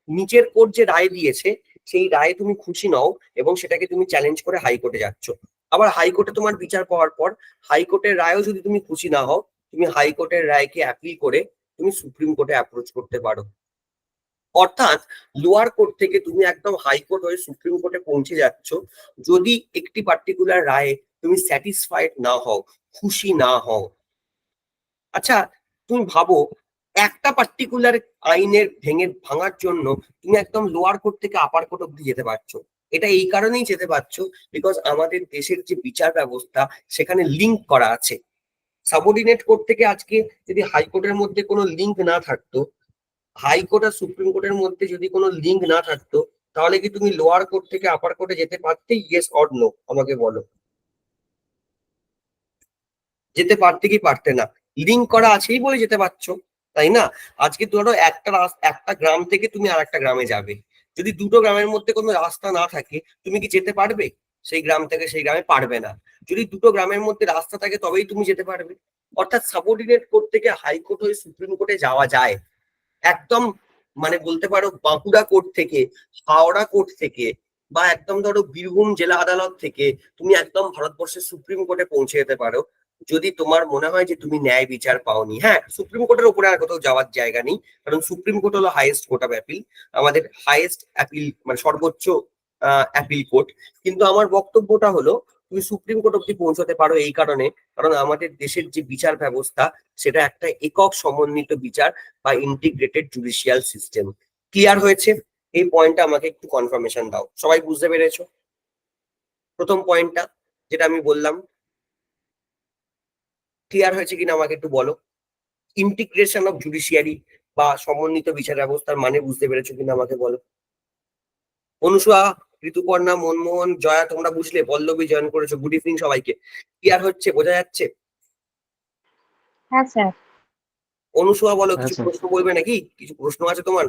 নিচের কোর্ট যে রায় দিয়েছে, সেই রায়ে তুমি খুশি নও এবং সেটাকে তুমি চ্যালেঞ্জ করে হাইকোর্টে যাচ্ছ। আবার হাইকোর্টে তোমার বিচার পাওয়ার পর হাইকোর্টের রায়ও যদি তুমি খুশি না হও, তুমি হাইকোর্টের রায়কে অ্যাপিল করে তুমি সুপ্রিম কোর্টে অ্যাপ্রোচ করতে পারো। অর্থাৎ লোয়ার কোর্ট থেকে তুমি একদম হাইকোর্ট হয়ে সুপ্রিম কোর্টে পৌঁছে যাচ্ছ, যদি একটি পার্টিকুলার রায়ে তুমি স্যাটিসফাইড না হও, খুশি না হও। আচ্ছা, তুমি ভাবো, একটা পার্টিকুলার আইনের ভাঙার জন্য তুমি একদম লোয়ার কোর্ট থেকে আপার কোর্ট অব্দি যেতে পারছো। এটা এই কারণেই যেতে পারছো বিকজ আমাদের দেশের যে বিচার ব্যবস্থা সেখানে লিঙ্ক করা আছে। সাবঅর্ডিনেট কোর্ট থেকে আজকে যদি হাইকোর্টের মধ্যে কোনো লিঙ্ক না থাকতো, হাইকোর্ট আর সুপ্রিম কোর্টের মধ্যে যদি কোনো লিঙ্ক না থাকতো, তাহলে কি তুমি লোয়ার কোর্ট থেকে আপার কোর্টে যেতে পারতে? ইয়েস অর নো আমাকে বলো। যেতে পারতে কি পারতে না? লিঙ্ক করা আছেই বলে যেতে পারছো, তাই না? আজকে ধরো একটা গ্রাম থেকে তুমি আর একটা গ্রামে যাবে, যদি দুটো গ্রামের মধ্যে কোনো রাস্তা না থাকে তুমি কি যেতে পারবে? সেই গ্রাম থেকে সেই গ্রামে পারবে না। যদি দুটো গ্রামের মধ্যে রাস্তা থাকে তবেই তুমি যেতে পারবে। অর্থাৎ সাবঅর্ডিনেট কোর্ট থেকে হাইকোর্ট হয়ে সুপ্রিম কোর্টে যাওয়া যায় একদম, মানে বলতে পারো বাঁকুড়া কোর্ট থেকে, হাওড়া কোর্ট থেকে, বা একদম ধরো বীরভূম জেলা আদালত থেকে তুমি একদম ভারতবর্ষের সুপ্রিম কোর্টে পৌঁছে যেতে পারো, যদি তোমার মনে হয় যে তুমি ন্যায় বিচার পাওনি। হ্যাঁ, সুপ্রিম কোর্টের উপরে আর কোথাও যাওয়ার জায়গা নেই, কারণ সুপ্রিম কোর্ট হলো হাইয়েস্ট কোর্ট অফ অ্যাপিল, আমাদের হাইয়েস্ট অ্যাপিল মানে সর্বোচ্চ অ্যাপিল কোর্ট। কিন্তু আমার বক্তব্যটা হলো তুমি সুপ্রিম কোর্ট অব্দি পৌঁছতে পারো এই কারণে, কারণ আমাদের দেশের যে বিচার ব্যবস্থা সেটা একটা একক সমন্বিত বিচার বা ইন্টিগ্রেটেড জুডিশিয়াল সিস্টেম। ক্লিয়ার হয়েছে? এই পয়েন্টটা আমাকে একটু কনফার্মেশন দাও। সবাই বুঝতে পেরেছো প্রথম পয়েন্টটা যেটা আমি বললাম? ক্লিয়ার হয়েছে কিনা আমাকে একটু বলো। ইন্টিগ্রেশন অফ জুডিশিয়ারি বা সমন্বিত বিচার ব্যবস্থার মানে বুঝতে পেরেছো কিনা আমাকে বলো। অনুসুয়া, ঋতুপর্ণা, মনমোহন, জয়া তোমরা বুঝলে? পল্লবী জয়েন করেছো, গুড ইভিনিং সবাইকে। ক্লিয়ার হচ্ছে? বোঝা যাচ্ছে? হ্যাঁ স্যার। অনুসুয়া বলো, হ্যাঁ কিছু স্যার। প্রশ্ন বলবে নাকি? কিছু প্রশ্ন আছে তোমার?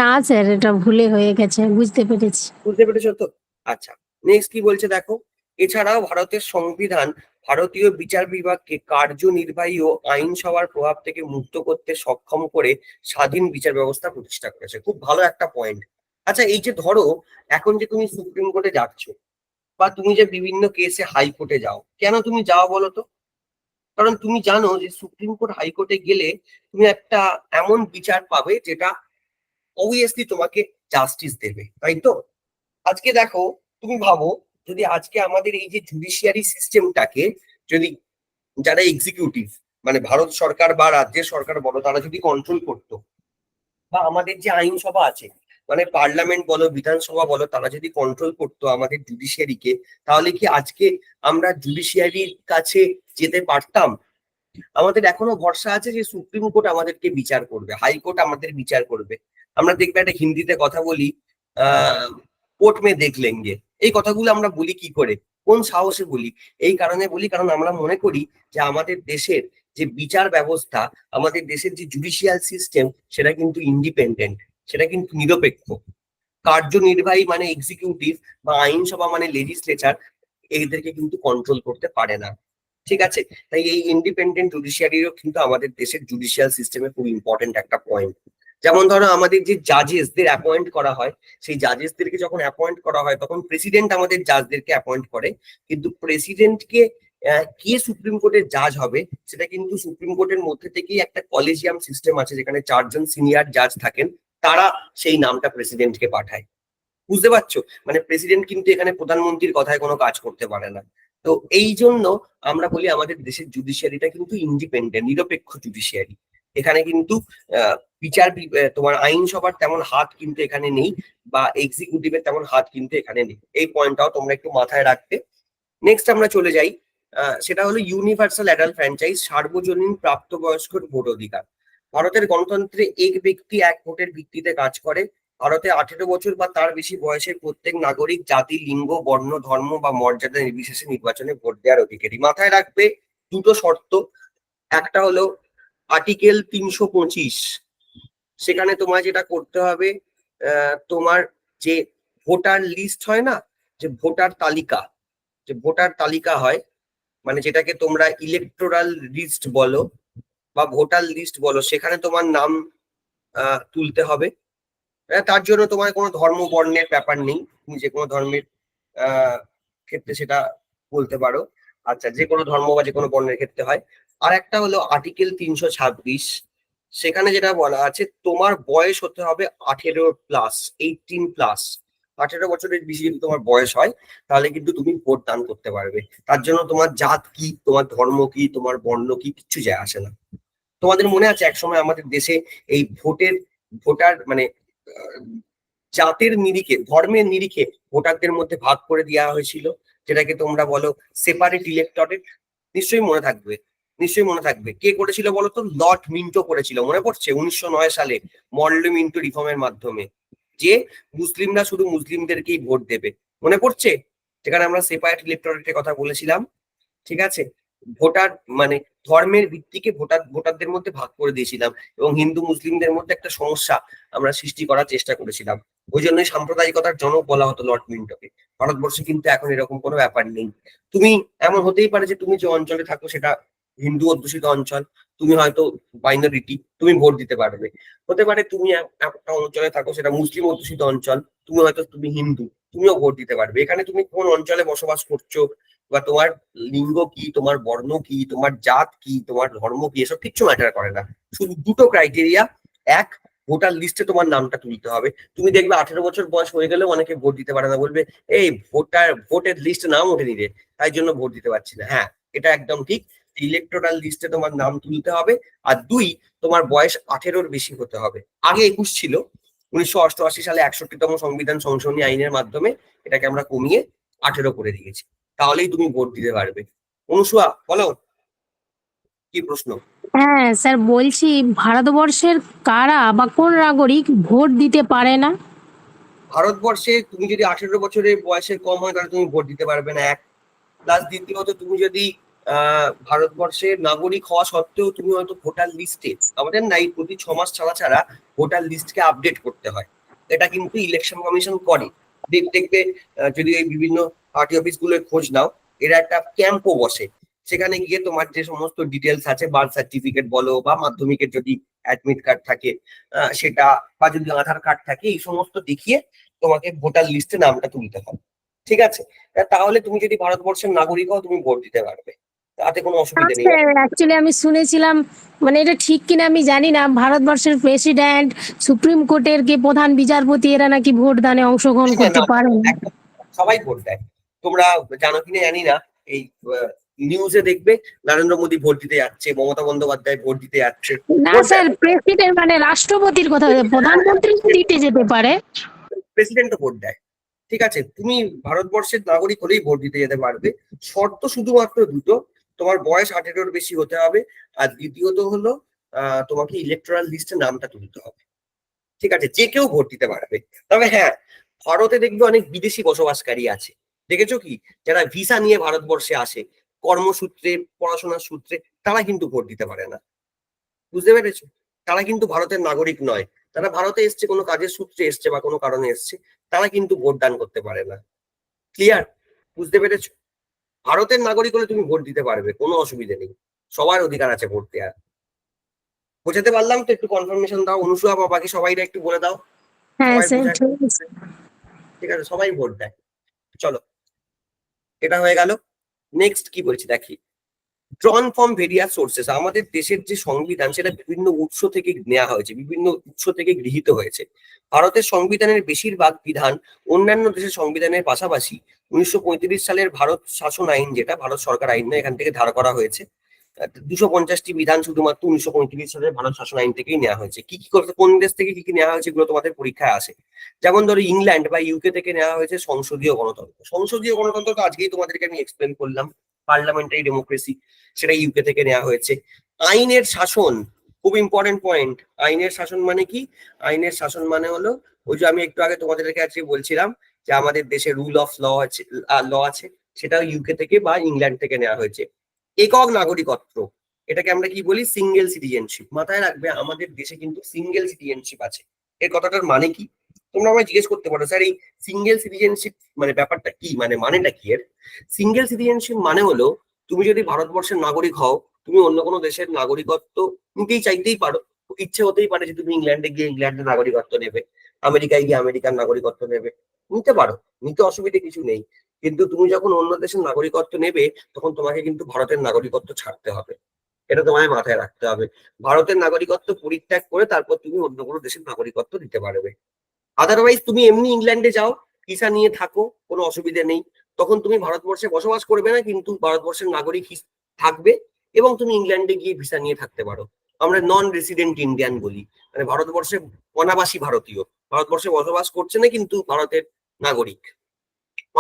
না স্যার, এটা ভুলে হয়ে গেছে, বুঝতে পেরেছি। বুঝতে পেরেছো তো? আচ্ছা, নেক্সট কি বলছে দেখো। এছাড়াও ভারতের সংবিধান ভারতীয় বিচার বিভাগকে কার্যনির্বাহী ও আইনসভার প্রভাব থেকে মুক্ত করতে সক্ষম করে স্বাধীন বিচার ব্যবস্থা প্রতিষ্ঠা করেছে। খুব ভালো একটা পয়েন্ট। আচ্ছা, এই যে ধরো এখন যে তুমি সুপ্রিম কোর্টে যাচ্ছ বা তুমি যে বিভিন্ন কেসে হাইকোর্টে যাও, কেন তুমি যাও বলো তো? কারণ তুমি জানো যে সুপ্রিম কোর্ট হাইকোর্টে গেলে তুমি একটা এমন বিচার পাবে যেটা অবভিয়াসলি তোমাকে জাস্টিস দেবে, তাই তো? আজকে দেখো, তুমি ভাবো যদি আজকে আমাদের এই যে জুডিশিয়ারি সিস্টেমটাকে যদি যারা এক্সিকিউটিভ মানে ভারত সরকার বা রাজ্যের সরকার বলো, তারা যদি কন্ট্রোল করতো, বা আমাদের যে আইনসভা আছে মানে পার্লামেন্ট বলো বিধানসভা বলো, তারা যদি কন্ট্রোল করতো আমাদের জুডিশিয়ারিকে, তাহলে কি আজকে আমরা জুডিশিয়ারির কাছে যেতে পারতাম? আমাদের এখনো ভরসা আছে যে সুপ্রিম কোর্ট আমাদেরকে বিচার করবে, হাইকোর্ট আমাদের বিচার করবে। আমরা দেখবে একটা হিন্দিতে কথা বলি, কোর্ট মে দেখ লেঙ্গে, এই কথাগুলো আমরা বলি কি করে, কোন সাহসে বলি? এই কারণে বলি কারণ আমরা মনে করি যে আমাদের দেশের যে বিচার ব্যবস্থা, আমাদের দেশের যে জুডিশিয়াল সিস্টেম সেটা কিন্তু ইন্ডিপেন্ডেন্ট, সেটা কিন্তু নিরপেক্ষ। কার্যনির্বাহী মানে এক্সিকিউটিভ বা আইনসভা মানে লেজিসলেচার, এদেরকে কিন্তু কন্ট্রোল করতে পারে না। ঠিক আছে? তাই এই ইন্ডিপেন্ডেন্ট জুডিশিয়ারিও কিন্তু আমাদের দেশের জুডিশিয়াল সিস্টেমে খুব ইম্পর্টেন্ট একটা পয়েন্ট। যেমন ধরো আমাদের যে জাজেসদের অ্যাপয়েন্ট করা হয়, সেই জাজেসদেরকে যখন অ্যাপয়েন্ট করা হয় তখন প্রেসিডেন্ট আমাদের জাজদেরকে অ্যাপয়েন্ট করে, কিন্তু প্রেসিডেন্টকে কে সুপ্রিম কোর্টের জাজ হবে সেটা কিন্তু সুপ্রিম কোর্টের মধ্যে থেকেই একটা কলেজিয়াম সিস্টেম আছে, যেখানে 4জন সিনিয়র জাজ থাকেন, তারা সেই নামটা প্রেসিডেন্টকে পাঠায়। বুঝতে পারছো? মানে প্রেসিডেন্ট কিন্তু এখানে প্রধানমন্ত্রীর কথায় কোনো কাজ করতে পারে না। তো এই জন্য আমরা বলি আমাদের দেশের জুডিশিয়ারিটা কিন্তু ইন্ডিপেন্ডেন্ট, নিরপেক্ষ জুডিশিয়ারি। এখানে কিন্তু তোমার আইনসভার তেমন হাত কিন্তু এখানে নেই, বা এক্সিকিউটিভের তেমন হাত কিন্তু এখানে নেই। এই পয়েন্টটাও তোমরা একটু মাথায় রাখবে। নেক্সট আমরা চলে যাই, সেটা হলো ইউনিভার্সাল অ্যাডাল্ট ফ্র্যাঞ্চাইজ, সার্বজনীন প্রাপ্তবয়স্কর ভোট অধিকার। ভারতের গণতন্ত্রে এক ব্যক্তি এক ভোটের ভিত্তিতে কাজ করে। ভারতে 18 বছর বা তার বেশি বয়সের প্রত্যেক নাগরিক জাতি, লিঙ্গ, বর্ণ, ধর্ম বা মর্যাদা নির্বিশেষে নির্বাচনে ভোট দেওয়ার অধিকারী। মাথায় রাখবে দুটো শর্ত। একটা হলো আর্টিকেল 325, সেখানে তোমার যেটা করতে হবে, তোমার যে ভোটার লিস্ট হয় না, যে ভোটার তালিকা, যে ভোটার তালিকা হয়, মানে যেটাকে তোমরা ইলেকটোরাল লিস্ট বলো বা ভোটার লিস্ট বলো, সেখানে তোমার নাম তুলতে হবে। তার জন্য তোমার কোনো ধর্ম বর্ণের ব্যাপার নেই, তুমি যে কোনো ধর্মের ক্ষেত্রে সেটা বলতে পারো। আচ্ছা, যে কোনো ধর্ম বা যে কোনো বর্ণের ক্ষেত্রে হয়। আর একটা হলো আর্টিকেল 326, সেখানে যেটা বলা আছে তোমার বয়স হতে হবে 18+, 18+। 18 বছরের বেশি যদি তোমার বয়স হয় তাহলে কিন্তু তুমি ভোট দান করতে পারবে। তার জন্য তোমার জাত কি, তোমার ধর্ম কি, তোমার বর্ণ কি, কিচ্ছু যায় আসে না। তোমাদের মনে আছে একসময় আমাদের দেশে এই ভোটার মানে জাতের নিরিখে, ধর্মের নিরিখে ভোটারদের মধ্যে ভাগ করে দেওয়া হয়েছিল, যেটাকে তোমরা বলো সেপারেট ইলেক্টরেট। নিশ্চয়ই মনে থাকবে, নিশ্চয়ই মনে থাকবে। কে করেছিল বলো তো? লর্ড মিন্টো করেছিল, মনে পড়ছে? 1909 সালে মর্লে মিন্টো রিফর্মের মাধ্যমে, যে মুসলিমরা শুধু মুসলিমদেরকেই ভোট দেবে, মনে পড়ছে? যেখানে আমরা সেপারেট ইলেক্টরেটের কথা বলেছিলাম, ঠিক আছে? ভোটার মানে ধর্মের ভিত্তিকে ভোটারদের মধ্যে ভাগ করে দিয়েছিলাম, এবং হিন্দু মুসলিমদের মধ্যে একটা সমস্যা আমরা সৃষ্টি করার চেষ্টা করেছিলাম। ওই জন্যই সাম্প্রদায়িকতার জনক বলা হতো লর্ড মিন্টোকে। ভারতবর্ষে কিন্তু এখন এরকম কোনো ব্যাপার নেই। তুমি এমন হতেই পারে যে তুমি যে অঞ্চলে থাকো সেটা হিন্দু অধ্যুষিত অঞ্চল, তুমি হয়তো মাইনরিটি, তুমি ভোট দিতে পারবে। হতে পারে তুমি একটা অঞ্চলে থাকো সেটা মুসলিম অধ্যুষিত অঞ্চল, তুমি হিন্দু, তুমিও ভোট দিতে পারবে। এখানে তুমি কোন অঞ্চলে বসবাস করছো, বা তোমার লিঙ্গ কি, তোমার বর্ণ কি, তোমার জাত কি, তোমার ধর্ম কি, এসব কিচ্ছু ম্যাটার করে না। শুধু দুটো ক্রাইটেরিয়া। এক, ভোটার লিস্টে তোমার নামটা তুলতে হবে। তুমি দেখবে 18 বছর বয়স হয়ে গেলেও অনেকে ভোট দিতে পারে না, বলবে এই ভোটের লিস্টে নাম ওঠেনি রে, তাই জন্য ভোট দিতে পারছি না। হ্যাঁ, এটা একদম ঠিক। ইলেকটোরাল লিস্টে তোমার নাম তুলতে হবে। আর দুই, তোমার বয়স 18-র বেশি হতে হবে। আগে 21 ছিল, 1988 সালে 61তম সংবিধান সংশোধনী আইনের মাধ্যমে এটাকে আমরা কমিয়ে 18 করে দিয়েছি। তাহলেই তুমি ভোট দিতে পারবে। অনুসুয়া, বলো কি প্রশ্ন? হ্যাঁ স্যার, বলছি ভারতবর্ষের কারা বা কোন নাগরিক ভোট দিতে পারে না? ভারতবর্ষে তুমি যদি 18 বছরের বয়সের কম হয় তাহলে তুমি ভোট দিতে পারবে না, এক। প্লাস দ্বিতীয়ত, তুমি যদি ভারতবর্ষের নাগরিক হওয়া সত্ত্বেও তুমি হয়তো ভোটার লিস্টে, আমাদের নাই প্রতি 6 মাস ছাড়া ছাড়া ভোটার লিস্টকে আপডেট করতে হয়, এটা কিন্তু ইলেকশন কমিশন করে। দেখবে যদি এই বিভিন্ন পার্টি অফিস গুলোর খোঁজ নাও, এরা একটা ক্যাম্পও বসে। সেখানে গিয়ে তোমার যে সমস্ত ডিটেলস আছে, বার্থ সার্টিফিকেট বলো বা মাধ্যমিকের যদি অ্যাডমিট কার্ড থাকে সেটা, বা যদি আধার কার্ড থাকে, এই সমস্ত দেখিয়ে তোমাকে ভোটার লিস্টে নামটা তুলতে হবে। ঠিক আছে? তাহলে তুমি যদি ভারতবর্ষের নাগরিক হও, তুমি ভোট দিতে পারবে, তাতে কোনো অসুবিধা নেই। অ্যাকচুয়ালি আমি শুনেছিলাম, মানে এটা ঠিক কিনা আমি জানি না, ভারতবর্ষের প্রেসিডেন্ট, সুপ্রিম কোর্টের কে প্রধান বিচারপতি, এরা নাকি ভোট দানে অংশগ্রহণ করতে পারে না। সবাই ভোট দেয়। তোমরা জানো কিনা জানি না, এই নিউজে দেখবে নরেন্দ্র মোদী ভোট দিতে যাচ্ছে, মমতা বন্দ্যোপাধ্যায় ভোট দিতে যাচ্ছে। না স্যার, প্রেসিডেন্ট মানে রাষ্ট্রপতির কথা, প্রধানমন্ত্রী দিতে যেতে পারে। প্রেসিডেন্ট তো ভোট দেয়। ঠিক আছে, তুমি ভারতবর্ষের নাগরিক হলেই ভোট দিতে যেতে পারবে। শর্ত শুধুমাত্র দুটো, তোমার বয়স 18-র বেশি হতে হবে, আর দ্বিতীয়ত হলো তোমাকে ইলেকটোরাল লিস্টে নামটা তুলতে হবে। ঠিক আছে, যে কেউ ভোট দিতে পারবে। তবে হ্যাঁ, ভারতে দেখবে অনেক বিদেশি বসবাসকারী আছে, দেখেছো কি? যারা ভিসা নিয়ে ভারতবর্ষে আসে কর্মসূত্রে, পড়াশোনার সূত্রে, তারা কিন্তু ভোট দিতে পারে না। বুঝতে পেরেছো? তারা কিন্তু ভারতের নাগরিক নয়। তারা ভারতে এসছে কোনো কাজের সূত্রে এসছে বা কোনো কারণে এসছে, তারা কিন্তু ভোট দান করতে পারে না। ক্লিয়ার? বুঝতে পেরেছো? ভারতের নাগরিক হলে তুমি ভোট দিতে পারবে, কোনো অসুবিধা নেই। সবার অধিকার আছে ভোট দেওয়ার। বোঝাতে পারলাম তো? একটু কনফার্মেশন দাও অনুসুয়া, বা বাকি সবাইরা একটু বলে দাও। হ্যাঁ সবাই স্যার, ঠিক আছে। ঠিক আছে, সবাই ভোট দেয়। চলো, এটা হয়ে গেল। নেক্সট কি বলছি দেখি। ড্রন ফ্রম ভেরিয়াস সোর্সেস। আমাদের দেশের যে সংবিধান সেটা বিভিন্ন উৎস থেকে নেওয়া হয়েছে, বিভিন্ন উৎস থেকে গৃহীত হয়েছে। ভারতের সংবিধানের বেশিরভাগ বিধান অন্যান্য দেশের সংবিধানের পাশাপাশি 1935 সালের ভারত শাসন আইন, যেটা ভারত সরকার আইন নয়, এখান থেকে ধার করা হয়েছে। 250টি বিধান শুধুমাত্র 1935 সালের ভারত শাসন আইন থেকেই নেওয়া হয়েছে। কি কি করতে, কোন দেশ থেকে কি কি নেওয়া হয়েছে, এগুলো তোমাদের পরীক্ষায় আসে। যেমন ধরো ইংল্যান্ড বা ইউকে থেকে নেওয়া হয়েছে সংসদীয় গণতন্ত্র। সংসদীয় গণতন্ত্র তো আজকেই তোমাদেরকে আমি এক্সপ্লেন করলাম, পার্লামেন্টারি ডেমোক্রেসি, সেটা ইউকে থেকে নেওয়া হয়েছে। আইনের শাসন, খুব ইম্পর্টেন্ট পয়েন্ট। আইনের শাসন মানে কি? আইনের শাসন মানে হলো, ওই যে আমি একটু আগে তোমাদেরকে আজকে বলছিলাম যে আমাদের দেশে রুল অফ ল আছে, সেটাও ইউকে থেকে বা ইংল্যান্ড থেকে নেওয়া হয়েছে। একক নাগরিকত্ব, এটাকে আমরা কি বলি? Single citizenship. মাথায় রাখবে, আমাদের দেশে কিন্তু সিঙ্গেল সিটিজেনশিপ আছে। এর কথাটার মানে কি? তোমরা আমায় জিজ্ঞেস করতে পারো, স্যার এই সিঙ্গেল সিটিজেনশিপ মানে ব্যাপারটা কি, মানে মানেটা কি এর? সিঙ্গেল সিটিজেনশিপ মানে হলো, তুমি যদি ভারতবর্ষের নাগরিক হও, তুমি অন্য কোনো দেশের নাগরিকত্ব নিতেই চাইতেই পারো। ইচ্ছে হতেই পারে যে তুমি ইংল্যান্ডে গিয়ে ইংল্যান্ডের নাগরিকত্ব নেবে, আমেরিকায় গিয়ে আমেরিকার নাগরিকত্ব নেবে, নিতে পারো, নিতে অসুবিধা কিছু নেই। কিন্তু তুমি যখন অন্য দেশের নাগরিকত্ব নেবে, তখন তোমাকে কিন্তু ভারতের নাগরিকত্ব ছাড়তে হবে। এটা তোমায় মাথায় রাখতে হবে। ভারতের নাগরিকত্ব পরিত্যাগ করে তারপর তুমি অন্য কোনো দেশের নাগরিকত্ব দিতে পারবে। আদারওয়াইজ তুমি এমনি ইংল্যান্ডে যাও, ভিসা নিয়ে থাকো, কোনো অসুবিধা নেই। তখন তুমি ভারতবর্ষে বসবাস করবে না, কিন্তু ভারতবর্ষের নাগরিক থাকবে, এবং তুমি ইংল্যান্ডে গিয়ে ভিসা নিয়ে থাকতে পারো, আমরা নন রেসিডেন্ট ইন্ডিয়ান বলি, মানে ভারতবর্ষে অনাবাসী ভারতীয়, ভারতবর্ষে বসবাস করছে না কিন্তু ভারতের নাগরিক,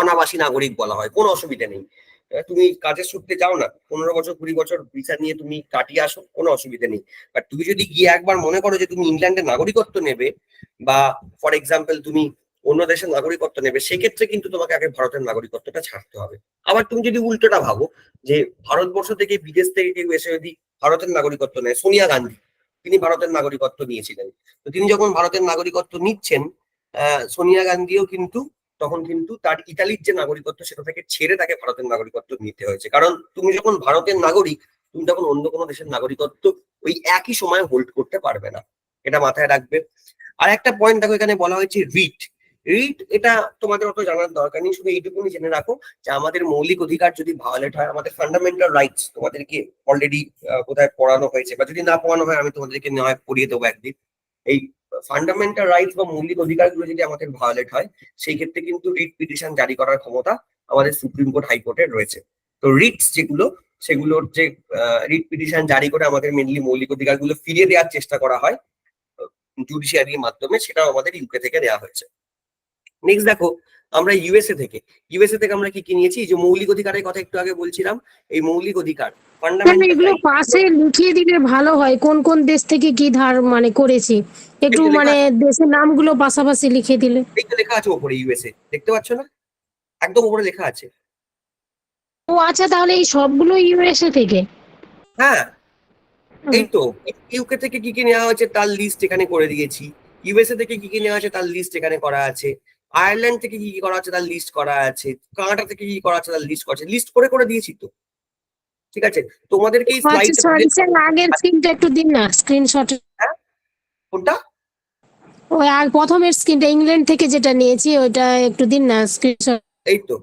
অনাবাসী নাগরিক বলা হয়, কোনো অসুবিধা নেই। তুমি কাজের সূত্রে যাও না, 15 বছর 20 বছর ভিসা নিয়ে তুমি কাটিয়ে আসো, কোনো অসুবিধা নেই। বাট তুমি যদি গিয়ে একবার মনে করো যে তুমি ইংল্যান্ডের নাগরিকত্ব নেবে, বা ফর এক্সাম্পল তুমি অন্য দেশের নাগরিকত্ব নেবে, সেক্ষেত্রে কিন্তু তোমাকে আগে ভারতের নাগরিকত্বটা ছাড়তে হবে। আবার তুমি যদি উল্টোটা ভাবো যে ভারতবর্ষ থেকে বিদেশ থেকে কেউ এসে যদি ভারতের নাগরিকত্ব নেয়, সোনিয়া গান্ধী তিনি ভারতের নাগরিকত্ব নিয়েছিলেন, তো তিনি যখন ভারতের নাগরিকত্ব নিচ্ছেন, সোনিয়া গান্ধীও কিন্তু তখন কিন্তু তার ইতালির যে নাগরিকত্ব সেটা থেকে ছেড়ে তাকে ভারতের নাগরিকত্ব নিতে হয়েছে, কারণ তুমি যখন ভারতের নাগরিক তুমি তখন অন্য কোনো দেশের নাগরিকত্ব ওই একই সময় হোল্ড করতে পারবে না, এটা মাথায় রাখবে। আর একটা পয়েন্ট দেখো, এখানে বলা হয়েছে রিট। রিট এটা তোমাদের অত জানার দরকার নেই, শুধু এইটুকুনি জেনে রাখো যে আমাদের মৌলিক অধিকার যদি ভায়োলেট হয়, আমাদের ফান্ডামেন্টাল রাইটস তোমাদেরকে অলরেডি কোথায় পড়ানো হয়েছে, বা যদি না পড়ানো হয় আমি তোমাদেরকে নয় পড়িয়ে দেবো একদিন। এই ফান্ডামেন্টাল রাইটস বা মৌলিক অধিকারগুলো যদি আমাদের ভায়োলেট হয়, সেই ক্ষেত্রে কিন্তু রিট পিটিশন জারি করার ক্ষমতা আমাদের সুপ্রিম কোর্ট হাইকোর্টের রয়েছে। তো রিটস যেগুলো, সেগুলোর যে রিট পিটিশন জারি করে আমাদের মেনলি মৌলিক অধিকারগুলো ফিরিয়ে দেওয়ার চেষ্টা করা হয় জুডিশিয়ারির মাধ্যমে, সেটাও আমাদের ইউকে থেকে দেওয়া হয়েছে। নেক্সট দেখো, আমরা ইউএসএ থেকে আমরা কি কি নিয়েছি, এই যে মৌলিক অধিকারের কথা একটু আগে বলছিলাম, এই মৌলিক অধিকার ফান্ডামেন্টাল এগুলো পাশে লিখিয়ে দিলে ভালো হয়, কোন কোন দেশ থেকে কি ধার মানে করেছি, একটু মানে দেশের নামগুলো পাশাপাশি লিখে দিলে। এই তো লেখা আছে ওপরে, ইউএসএ দেখতে পাচ্ছ না, একদম উপরে লেখা আছে। ও আচ্ছা, তাহলে এই সবগুলো ইউএসএ থেকে? হ্যাঁ, এই তো ইউকে থেকে কি কি নেওয়া হয়েছে তার লিস্ট এখানে করে দিয়েছি, ইউএসএ থেকে কি কি নেওয়া হয়েছে তার লিস্ট এখানে করা আছে, আয়ারল্যান্ড থেকে কি কি করা আছে তার লিস্ট করা আছে, কানাডা থেকে কি করা আছে তার লিস্ট করা আছে, লিস্ট করে করে দিয়েছি তো। ঠিক আছে, তোমাদেরকে এই আচ্ছা স্লাইডটা সরি স্যার, আগের স্ক্রিনটা একটু দিন না, স্ক্রিনশট। হ্যাঁ কোনটা? ওই আর প্রথমের স্ক্রিনটা ইংল্যান্ড থেকে যেটা নিয়েছি ওইটা একটু দিন না স্ক্রিনশট। এই তো।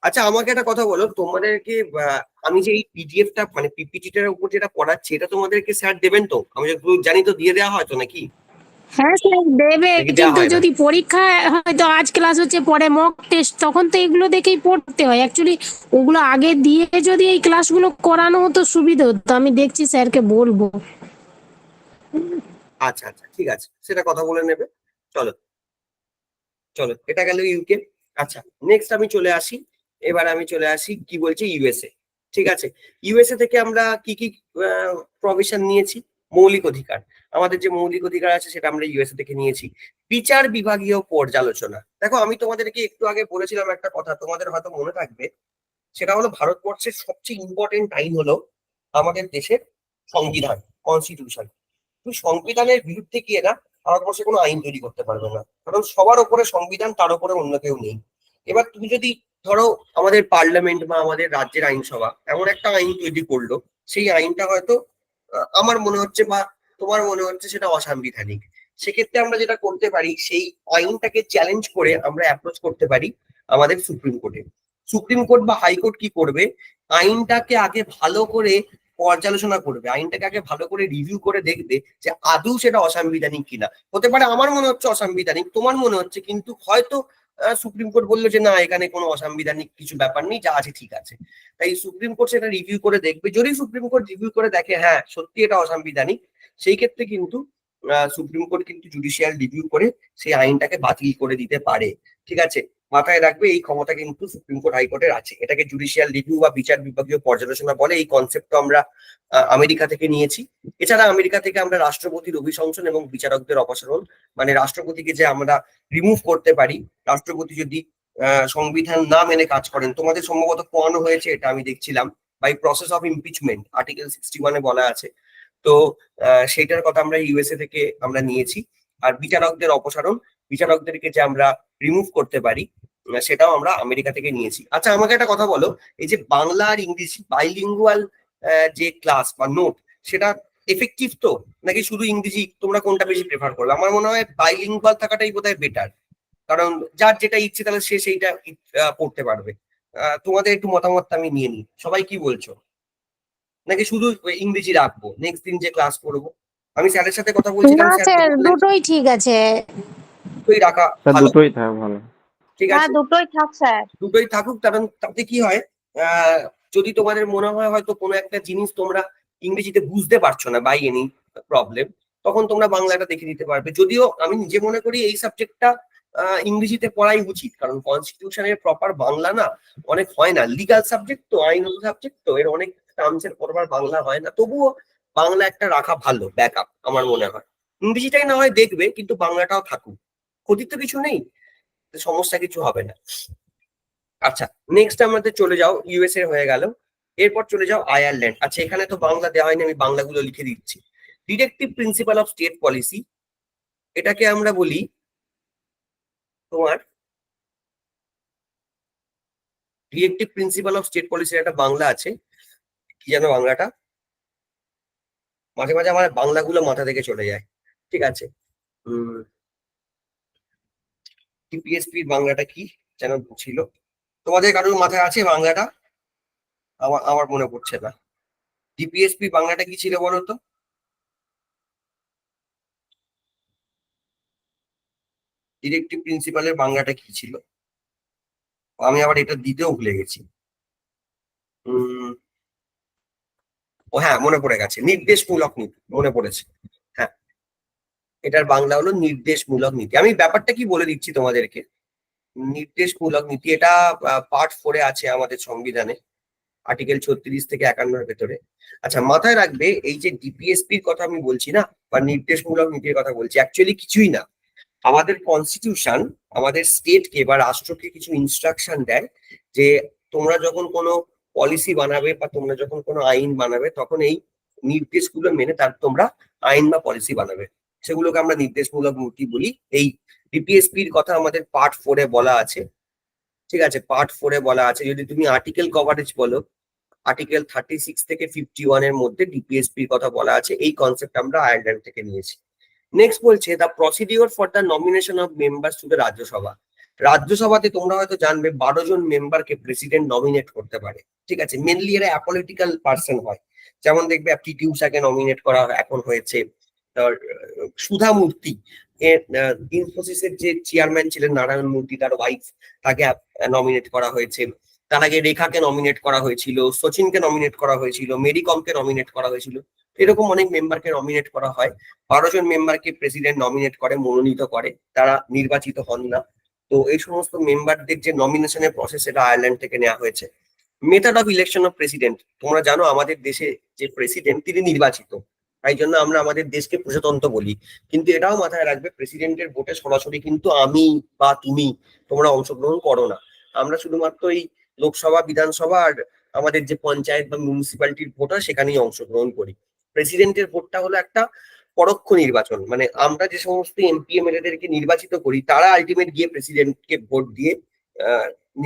আচ্ছা আমাকে একটা কথা বলো, তোমাদেরকে আমি যে এই পিডিএফটা মানে পিপিটিটার উপর যেটা পড়াচ্ছি, এটা তোমাদেরকে স্যার দেবেন তো? আমি যতদূর জানি তো দিয়ে দেওয়া হয় তো নাকি? হ্যাঁ স্যার দেবে, নাকি দেওয়া কিন্তু হয় না? যদি পরীক্ষা হয়তো আজ ক্লাস হচ্ছে পরে মক টেস্ট, তখন তো এগুলো দেখেই পড়তে হয় অ্যাকচুয়ালি। ওগুলো আগে দিয়ে যদি এই ক্লাসগুলো করানো হতো সুবিধা হতো, আমি দেখছি স্যারকে বলবো। আচ্ছা আচ্ছা ঠিক আছে, সেটা কথা বলে নেবে। চলো চলো, এটা গেল ইউকে। আচ্ছা নেক্সট আমি চলে আসি, এবার আমি চলে আসি কি বলছি ইউএসএ। ঠিক আছে, ইউএসএ থেকে আমরা কি কি প্রভিশন নিয়েছি? মৌলিক অধিকার, আমাদের যে মৌলিক অধিকার আছে সেটা আমরা ইউএসএ থেকে নিয়েছি। বিচার বিভাগীয় পর্যালোচনা, দেখো আমি তোমাদেরকে একটু আগে বলেছিলাম একটা কথা, তোমাদের হয়তো মনে থাকবে, সেটা হলো ভারতবর্ষের সবচেয়ে ইম্পর্টেন্ট আইন হলো আমাদের দেশের সংবিধান, কনস্টিটিউশন। তুমি সংবিধানের বিরুদ্ধে গিয়ে না ভারতবর্ষে কোনো আইন তৈরি করতে পারবে না, কারণ সবার উপরে সংবিধান, তার উপরে অন্য কেউ নেই। এবার তুমি যদি ধরো আমাদের পার্লামেন্ট বা আমাদের রাজ্যের আইনসভা এমন একটা আইন তৈরি করলো, সেই আইনটা হয়তো আমার মনে হচ্ছে বা তোমার মনে হচ্ছে সেটা অসাংবিধানিক, সেক্ষেত্রে আমরা যেটা করতে পারি, সেই আইনটাকে চ্যালেঞ্জ করে আমরা অ্যাপ্রোচ করতে পারি আমাদের সুপ্রিম কোর্টে। সুপ্রিম কোর্ট বা হাইকোর্ট কি করবে, আইনটাকে আগে ভালো করে পর্যালোচনা করবে, আইনটাকে আগে ভালো করে রিভিউ করে দেখবে যে আদৌ সেটা অসাংবিধানিক কিনা। হতে পারে আমার মনে হচ্ছে অসাংবিধানিক, তোমার মনে হচ্ছে, কিন্তু হয়তো সুপ্রিম কোর্ট বললো যে না এখানে কোনো অসাংবিধানিক কিছু ব্যাপার নেই, যা আছে ঠিক আছে। তাই সুপ্রিম কোর্ট সেটা রিভিউ করে দেখবে, যদি সুপ্রিম কোর্ট রিভিউ করে দেখে হ্যাঁ সত্যি এটা অসাংবিধানিক, সেই ক্ষেত্রে কিন্তু সুপ্রিম কোর্ট কিন্তু জুডিশিয়াল রিভিউ করে সেই আইনটাকে বাতিল করে দিতে পারে। ঠিক আছে, মাথায় রাখবে এই ক্ষমতা কিন্তু সুপ্রিম কোর্ট হাইকোর্টের আছে, এটাকে জুডিশিয়াল রিভিউ বা বিচার বিভাগীয় পর্যালোচনা বলে। এই কনসেপ্ট আমরা আমেরিকা থেকে নিয়েছি। এছাড়া আমেরিকা থেকে আমরা রাষ্ট্রপতির অভিশংসন এবং বিচারকদের অপসারণ, মানে রাষ্ট্রপতিকে যে আমরা রিমুভ করতে পারি, রাষ্ট্রপতি যদি সংবিধান না মেনে কাজ করেন, তোমাদের সম্ভবত পড়ানো হয়েছে এটা আমি দেখছিলাম, by process of impeachment article 61-এ বলা আছে। তো সেইটার কথা আমরা ইউএসএ থেকে আমরা নিয়েছি। আর বিচারকদের অপসারণ, বিচারকদেরকে যে আমরা রিমুভ করতে পারি, সেটাও আমরা আমেরিকা থেকে নিয়েছি। আচ্ছা আমাকে একটা কথা বলো, এই যে বাংলা আর ইংরেজি বাইলিঙ্গুয়াল যে ক্লাস বা নোট, সেটা এফেক্টিভ তো, নাকি শুধু ইংরেজি, তোমরা কোনটা বেশি প্রেফার করবে? আমার মনে হয় বাইলিঙ্গুয়াল থাকাটাই বোধহয় বেটার, কারণ যার যেটা ইচ্ছে তাহলে সে সেইটা পড়তে পারবে। তোমাদের একটু মতামতটা আমি নিয়ে নিই, সবাই কি বলছো? নাকি শুধু ইংরেজি রাখবো, নেক্সট দিন যে ক্লাস করবো? আমি স্যারের সাথে কথা বলছিলাম, না স্যার তো স্যার, বললেন দুটোই ঠিক আছে। দুটোই রাখা স্যার ভালো। দুটোই থাক ভালো। ঠিক হ্যাঁ আছে, দুটোই থাক স্যার। দুটোই থাকুক, কারণ তাতে কি হয়, যদি তোমাদের মনে হয় হয়তো কোনো একটা জিনিস তোমরা ইংরেজিতে বুঝতে পারছো না বাই এনি প্রবলেম, তখন তোমরা বাংলাটা দেখে নিতে পারবে। যদিও আমি নিজে মনে করি এই সাবজেক্টটা ইংরেজিতে পড়াই উচিত, কারণ কনস্টিটিউশনের প্রপার বাংলা না অনেক হয় না, লিগাল সাবজেক্ট তো, আইনত সাবজেক্ট তো, এর অনেক টার্মস এর প্রপার বাংলা হয় না। তবুও বাংলা একটা রাখা ভালো ব্যাকআপ আমার মনে হয়। ইংরেজিটাই না হয় দেখবে, কিন্তু বাংলাটাও থাকুক, ক্ষতির তো কিছু নেই, সমস্যা কিছু হবে না। আচ্ছা, নেক্সট আমাদের চলে যাও, ইউএসএ হয়ে গেল, এরপর চলে যাও আয়ারল্যান্ড। আচ্ছা, এখানে তো বাংলা দেওয়া হয়নি, আমি বাংলাগুলো লিখে দিচ্ছি। Directive principal of state policy, এটাকে আমরা বলি তোমার ডিরেক্টিভ প্রিন্সিপাল অফ স্টেট পলিসির একটা বাংলা আছে, কি যেন বাংলাটা, মাঝে মাঝে আমার বাংলাগুলো মাথা থেকে চলে যায়। ঠিক আছে, টিপিএসপির বাংলাটা কি যেন ছিল, তোমাদের কারোর মাথায় আছে বাংলাটা? আমার আমার মনে পড়ছে না। ডিপিএসপি বাংলাটা কি ছিল বলো তো? ডিরেক্টিভ প্রিন্সিপালের বাংলাটা কি ছিল? আমি আবার এটা দিতেও ভুলে গেছি। উম ও হ্যাঁ, মনে পড়ে গেছে, নির্দেশমূলক নীতি, মনে পড়েছে। হ্যাঁ, এটার বাংলা হলো নির্দেশমূলক নীতি। আমি ব্যাপারটা কি বলে দিচ্ছি তোমাদেরকে। নির্দেশমূলক নীতি এটা পার্ট 4-এ আছে আমাদের সংবিধানে, আর্টিকেল 36 থেকে 51-এর ভেতরে। আচ্ছা, মাথায় রাখবে এই যে ডিপিএসপির কথা আমি বলছি না, বা নির্দেশমূলক নীতির কথা বলছি, অ্যাকচুয়ালি কিছুই না। আমাদের কনস্টিটিউশন আমাদের স্টেটকে বা রাষ্ট্রকে কিছু ইনস্ট্রাকশন দেয় যে তোমরা যখন কোনো পলিসি বানাবে বা তোমরা যখন কোনো আইন বানাবে, তখন এই নির্দেশগুলো মেনে তার তোমরা আইন বা পলিসি বানাবে, সেগুলোকে আমরা নির্দেশমূলক নীতি বলি। এই ডিপিএসপির কথা আমাদের পার্ট 4-এ বলা আছে। ঠিক আছে, পার্ট 4-এ বলা আছে। যদি তুমি আর্টিকেল কভারেজ বলো, আর্টিকেল 36 থেকে 51-এর মধ্যে ডিপিএসপির কথা বলা আছে। এই কনসেপ্ট আমরা আয়ারল্যান্ড থেকে নিয়েছি। নেক্সট বলছে the procedure for the nomination of members to the Rajya Sabha. রাজ্যসভাতে তোমরা হয়তো জানবে 12 জন মেম্বারকে প্রেসিডেন্ট নমিনেট করতে পারে। ঠিক আছে, মেনলি এরা অ্যাপলিটিক্যাল পার্সন হয়। যেমন দেখবে টি টিউসাকে নমিনেট করা এখন হয়েছে, সুধা মূর্তি, ইনফোসিসের যে চেয়ারম্যান ছিলেন নারায়ণ মূর্তি, তার ওয়াইফ, তাকে নমিনেট করা হয়েছে। তার আগে রেখাকে নমিনেট করা হয়েছিল, সচিনকে নমিনেট করা হয়েছিল, মেরি কমকে নমিনেট করা হয়েছিল। এরকম অনেক মেম্বারকে নমিনেট করা হয়। 12 জন মেম্বারকে প্রেসিডেন্ট নমিনেট করে, মনোনীত করে, তারা নির্বাচিত হন না। তো এই সমস্ত মেম্বারদের যে নমিনেশনের প্রসেস, সেটা আয়ারল্যান্ড থেকে নেওয়া হয়েছে। Method of election of president, তোমরা জানো আমাদের দেশে যে প্রেসিডেন্ট তিনি নির্বাচিত, তাই জন্য আমরা আমাদের দেশকে প্রজাতন্ত্র বলি। কিন্তু এটাও মাথায় রাখবে, প্রেসিডেন্টের ভোটে সরাসরি কিন্তু আমি বা তুমি তোমরা অংশগ্রহণ করো না। আমরা শুধুমাত্র এই লোকসভা, বিধানসভা আর আমাদের যে পঞ্চায়েত বা মিউনিসিপ্যালিটির ভোট হয় সেখানেই অংশগ্রহণ করি। প্রেসিডেন্টের ভোটটা হলো একটা পরোক্ষ নির্বাচন, মানে আমরা যে সমস্ত এমপি এমএলএ দেরকে নির্বাচিত করি, তারা আলটিমেট গিয়ে প্রেসিডেন্টকে ভোট দিয়ে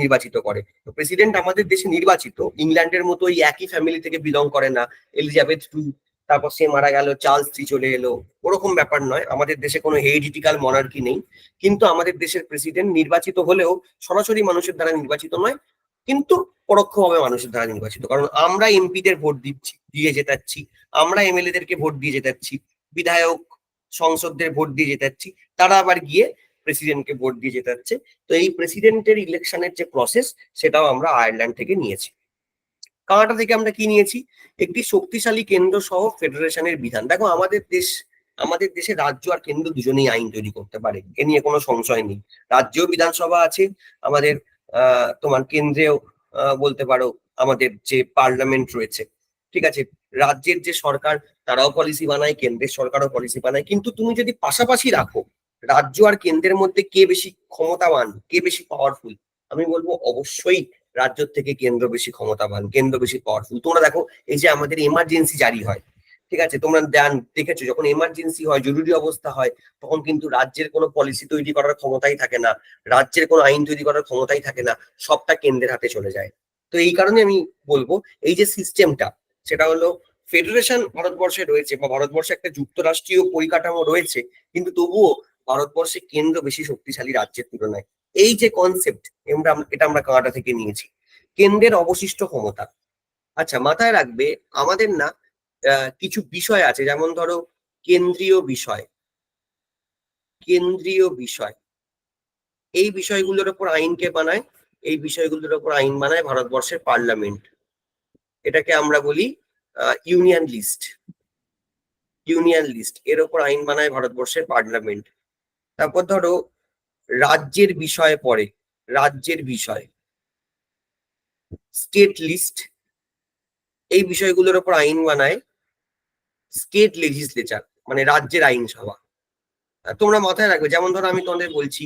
নির্বাচিত করে। তো প্রেসিডেন্ট আমাদের দেশে নির্বাচিত, ইংল্যান্ডের মতো ওই একই ফ্যামিলি থেকে বিলং করে না, এলিজাবেথ টু, তারপর সে মারা গেল, চার্লস 3 চলে এলো, ওরকম ব্যাপার নয়। আমাদের দেশে কোনো হেরিডিটিক্যাল মনার্কি নেই। কিন্তু আমাদের দেশের প্রেসিডেন্ট নির্বাচিত হলেও সরাসরি মানুষের দ্বারা নির্বাচিত নয়, কিন্তু পরোক্ষভাবে মানুষের দ্বারা নির্বাচিত, কারণ আমরা এমপিদের ভোট দিয়ে জেতাচ্ছি, আমরা এমএলএ দেরকে ভোট দিয়ে জেতাচ্ছি, বিধায়ক সংসদদের ভোট দিয়ে জেতাচ্ছি, তারা আবার গিয়ে প্রেসিডেন্টকে ভোট দিয়ে জেতাচ্ছে। তো এই প্রেসিডেন্টের ইলেকশনের যে প্রসেস, সেটাও আমরা আয়ারল্যান্ড থেকে নিয়েছি। কানাডা থেকে আমরা কি নিয়েছি? একটি শক্তিশালী কেন্দ্র সহ ফেডারেশনের বিধান। দেখো, আমাদের দেশে রাজ্য আর কেন্দ্র দুজনেই আইন তৈরি করতে পারে, এ নিয়ে কোনো সংশয় নেই। রাজ্যেও বিধানসভা আছে, আমাদের তোমার কেন্দ্রেও বলতে পারো আমাদের যে পার্লামেন্ট রয়েছে। ঠিক আছে, রাজ্যের যে সরকার তারাও পলিসি বানায়, কেন্দ্রের সরকারও পলিসি বানায়। কিন্তু তুমি যদি পাশাপাশি রাখো রাজ্য আর কেন্দ্রের মধ্যে কে বেশি ক্ষমতাবান, কে বেশি পাওয়ারফুল, আমি বলবো অবশ্যই রাজ্য থেকে কেন্দ্র বেশি ক্ষমতাবান, কেন্দ্র বেশি পাওয়ারফুল। তোমরা দেখো, এই যে আমাদের এমার্জেন্সি জারি হয়, ঠিক আছে, তোমরা দেখেছো যখন এমার্জেন্সি হয়, জরুরি অবস্থা হয়, তখন কিন্তু রাজ্যের কোনো পলিসি তৈরি করার ক্ষমতাই থাকে না, রাজ্যের কোনো আইন তৈরি করার ক্ষমতাই থাকে না, সবটা কেন্দ্রের হাতে চলে যায়। তো এই কারণে আমি বলবো এই যে সিস্টেমটা, সেটা হলো ফেডারেশন ভারতবর্ষে রয়েছে, বা ভারতবর্ষে একটা যুক্তরাষ্ট্রীয় পরিকাঠামো রয়েছে, কিন্তু তবুও ভারতবর্ষে কেন্দ্র বেশি শক্তিশালী রাজ্যের তুলনায়। এই যে কনসেপ্ট, এটা আমরা কানাডা থেকে নিয়েছি। কেন্দ্রের অবশিষ্ট ক্ষমতা, আচ্ছা মাথায় রাখবে, আমাদের না কিছু বিষয় আছে, যেমন ধরো কেন্দ্রীয় বিষয়, কেন্দ্রীয় বিষয়, এই বিষয়গুলোর উপর আইন কে বানায়? এই বিষয়গুলোর উপর আইন বানায় ভারতবর্ষের পার্লামেন্ট। এটাকে আমরা বলি ইউনিয়ন লিস্ট। ইউনিয়ন লিস্ট, এর ওপর আইন বানায় ভারতবর্ষের পার্লামেন্ট। তারপর ধরো রাজ্যের বিষয়ে পড়ে, রাজ্যের বিষয়, স্টেট লিস্ট, এই বিষয়গুলোর ওপর আইন বানায় স্টেট লেজিসলেচার, মানে রাজ্যের আইনসভা। তোমরা মাথায় রাখবে, যেমন ধরো আমি তোমাদের বলছি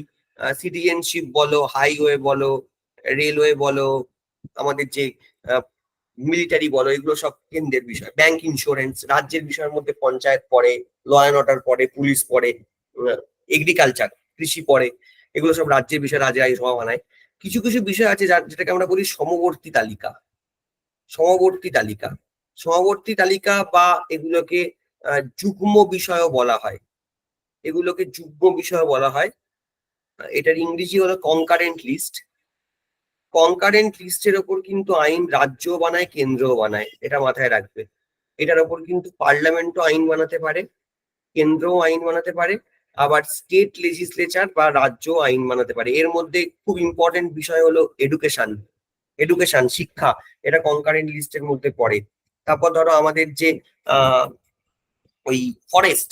সিটিজেনশিপ বলো, হাইওয়ে বলো, রেলওয়ে বলো, আমাদের যে মিলিটারি বলো, এগুলো সব কেন্দ্রের বিষয়। ব্যাংক ইন্স্যুরেন্স রাজ্যের বিষয়ের মধ্যে, পঞ্চায়েত পড়ে, ল অ্যান্ড অর্ডার পড়ে, পুলিশ পড়ে, এগ্রিকালচার কৃষি পড়ে, এগুলো সব রাজ্যের বিষয়, রাজ্যের আইনসভা বানায়। কিছু কিছু বিষয় আছে যেটাকে আমরা বলি সমবর্তী তালিকা, সমবর্তী তালিকা, সমবর্তী তালিকা বা এগুলোকে যুগ্ম বিষয়ও বলা হয়, এগুলোকে যুগ্ম বিষয় বলা হয়। এটার ইংরেজি হলো কনকারেন্ট লিস্ট। কনকারেন্ট লিস্টের ওপর কিন্তু আইন রাজ্যও বানায়, কেন্দ্রও বানায়, এটা মাথায় রাখবে। এটার ওপর কিন্তু পার্লামেন্টও আইন বানাতে পারে, কেন্দ্রও আইন বানাতে পারে, আবার স্টেট লেজিসলেচার বা রাজ্য আইন বানাতে পারে। এর মধ্যে খুব ইম্পর্টেন্ট বিষয় হলো এডুকেশন, এডুকেশন শিক্ষা, এটা কনকারেন্ট লিস্টের মধ্যে পড়ে। তারপর ধরো আমাদের যে ওই ফরেস্ট,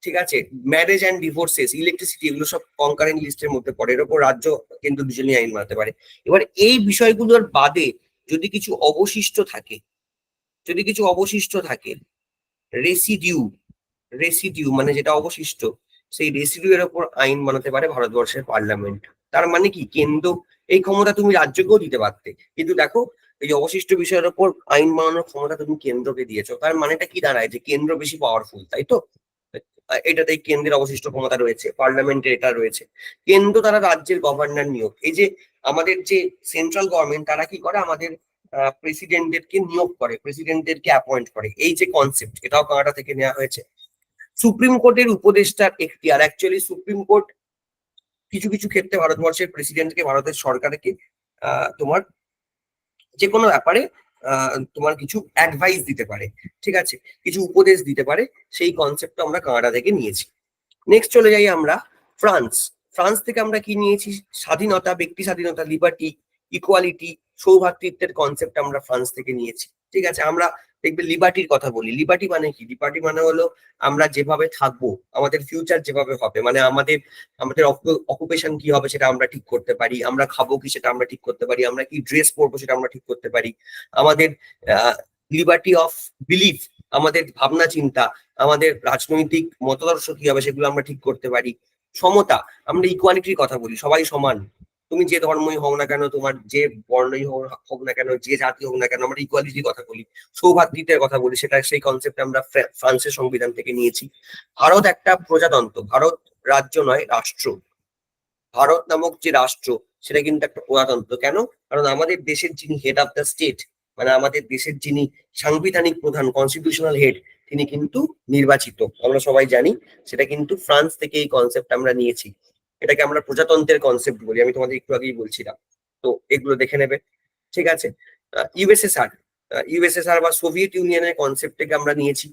ঠিক আছে, ম্যারেজ অ্যান্ড ডিভোর্সেস, ইলেকট্রিসিটি, এগুলো সব কনকারেন্ট লিস্টের মধ্যে পড়ে। এর উপর রাজ্য কিন্তু দুজনেই আইন বানাতে পারে। এবার এই বিষয়গুলোর বাদে যদি কিছু অবশিষ্ট থাকে, যদি কিছু অবশিষ্ট থাকে, রেসিডিউ, রেসিডিউ মানে যেটা অবশিষ্ট, সেই রেসিডিউ এর উপর আইন বানাতে পারে ভারতবর্ষের পার্লামেন্ট। তার মানে কি, কেন্দ্র এই ক্ষমতা তুমি রাজ্যকেও দিতে পারতে, কিন্তু দেখো এই অবশিষ্ট বিষয়ের উপর আইন বানানোর ক্ষমতা তুমি কেন্দ্রকে দিয়েছো। তার মানেটা কি দাঁড়ায়, যে কেন্দ্র বেশি পাওয়ারফুল, তাই তো? এটাতেই কেন্দ্রের অবশিষ্ট ক্ষমতা রয়েছে, পার্লামেন্টের এটা রয়েছে। কেন্দ্র তারা রাজ্যের গভর্নর নিয়োগ, এই যে আমাদের যে সেন্ট্রাল গভর্নমেন্ট, তারা কি করে, আমাদের প্রেসিডেন্টদেরকে নিয়োগ করে, প্রেসিডেন্টদেরকে অ্যাপয়েন্ট করে, এই যে কনসেপ্ট, এটাও কানাডা থেকে নেওয়া হয়েছে। সুপ্রিম কোর্টের উপদেষ্টার এখতিয়ার, অ্যাকচুয়ালি সুপ্রিম কোর্ট কিছু কিছু ক্ষেত্রে ভারতবর্ষের প্রেসিডেন্টকে, ভারতের সরকারকে তোমার যে কোনো ব্যাপারে তোমার কিছু অ্যাডভাইস দিতে পারে, ঠিক আছে, কিছু উপদেশ দিতে পারে। সেই কনসেপ্টটা আমরা কানাডা থেকে নিয়েছি। নেক্সট চলে যাই আমরা ফ্রান্স। ফ্রান্স থেকে আমরা কি নিয়েছি, স্বাধীনতা, ব্যক্তি স্বাধীনতা, লিবার্টি, ইকুয়ালিটি, সৌভ্রাতৃত্বের কনসেপ্ট আমরা ফ্রান্স থেকে নিয়েছি, ঠিক আছে। আমরা দেখবে লিবার্টির কথা বলি। লিবার্টি মানে কি, লিবার্টি মানে হলো আমরা যেভাবে থাকবো, আমাদের ফিউচার যেভাবে হবে, মানে আমাদের আমাদের অকুপেশন কি হবে সেটা আমরা ঠিক করতে পারি, আমরা খাবো কি সেটা আমরা ঠিক করতে পারি, আমরা কি ড্রেস পরবো সেটা আমরা ঠিক করতে পারি, আমাদের লিবার্টি অফ বিলিফ, আমাদের ভাবনা চিন্তা, আমাদের রাজনৈতিক মতাদর্শ কি হবে সেগুলো আমরা ঠিক করতে পারি। সমতা, আমরা ইকুয়ালিটির কথা বলি, সবাই সমান, তুমি যে ধর্মই হোক না কেন, তোমার যে বর্ণই হোক না কেন, যে জাতি হোক না কেন, আমরা ইকুয়ালিটির কথা বলি, সৌভ্রাতৃত্বের কথা বলি, সেটা সেই কনসেপ্ট আমরা ফ্রান্সের সংবিধান থেকে নিয়েছি। ভারত একটা প্রজাতন্ত্র, ভারত রাজ্য নয়, রাষ্ট্র। ভারত নামক যে রাষ্ট্র, সেটা কিন্তু একটা প্রজাতন্ত্র। কেন? কারণ আমাদের দেশের যিনি হেড অফ দ্য স্টেট, মানে আমাদের দেশের যিনি সাংবিধানিক প্রধান, কনস্টিটিউশনাল হেড, তিনি কিন্তু নির্বাচিত, আমরা সবাই জানি। সেটা কিন্তু ফ্রান্স থেকে এই কনসেপ্ট আমরা নিয়েছি। এটাকে আমরা প্রজাতন্ত্রের কনসেপ্ট বলি, আমি তোমাদের একটু আগেই বলছিলাম। তো এগুলো দেখে নেবে, ঠিক আছে। ইউএসএসআর, ইউএসএসআর বা সোভিয়েত ইউনিয়নের কনসেপ্ট থেকে আমরা নিয়েছি।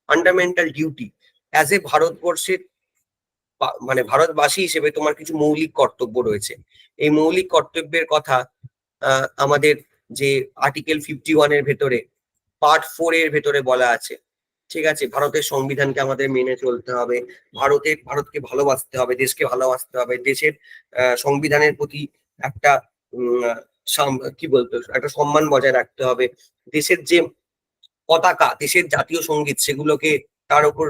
ফান্ডামেন্টাল ডিউটি, অ্যাজ এ ভারতবর্ষের মানে ভারতবাসী হিসেবে তোমার কিছু মৌলিক কর্তব্য রয়েছে। এই মৌলিক কর্তব্যের কথা আমাদের যে আর্টিকেল 51 এর ভেতরে পার্ট 4 এর ভেতরে বলা আছে, ঠিক আছে। ভারতের সংবিধানকে আমাদের মেনে চলতে হবে, ভারতকে ভালোবাসতে হবে, দেশকে ভালোবাসতে হবে, দেশের সংবিধানের প্রতি একটা কি বলতো, একটা সম্মান বজায় রাখতে হবে, দেশের যে পতাকা, দেশের জাতীয় সঙ্গীত, সেগুলোকে তার উপর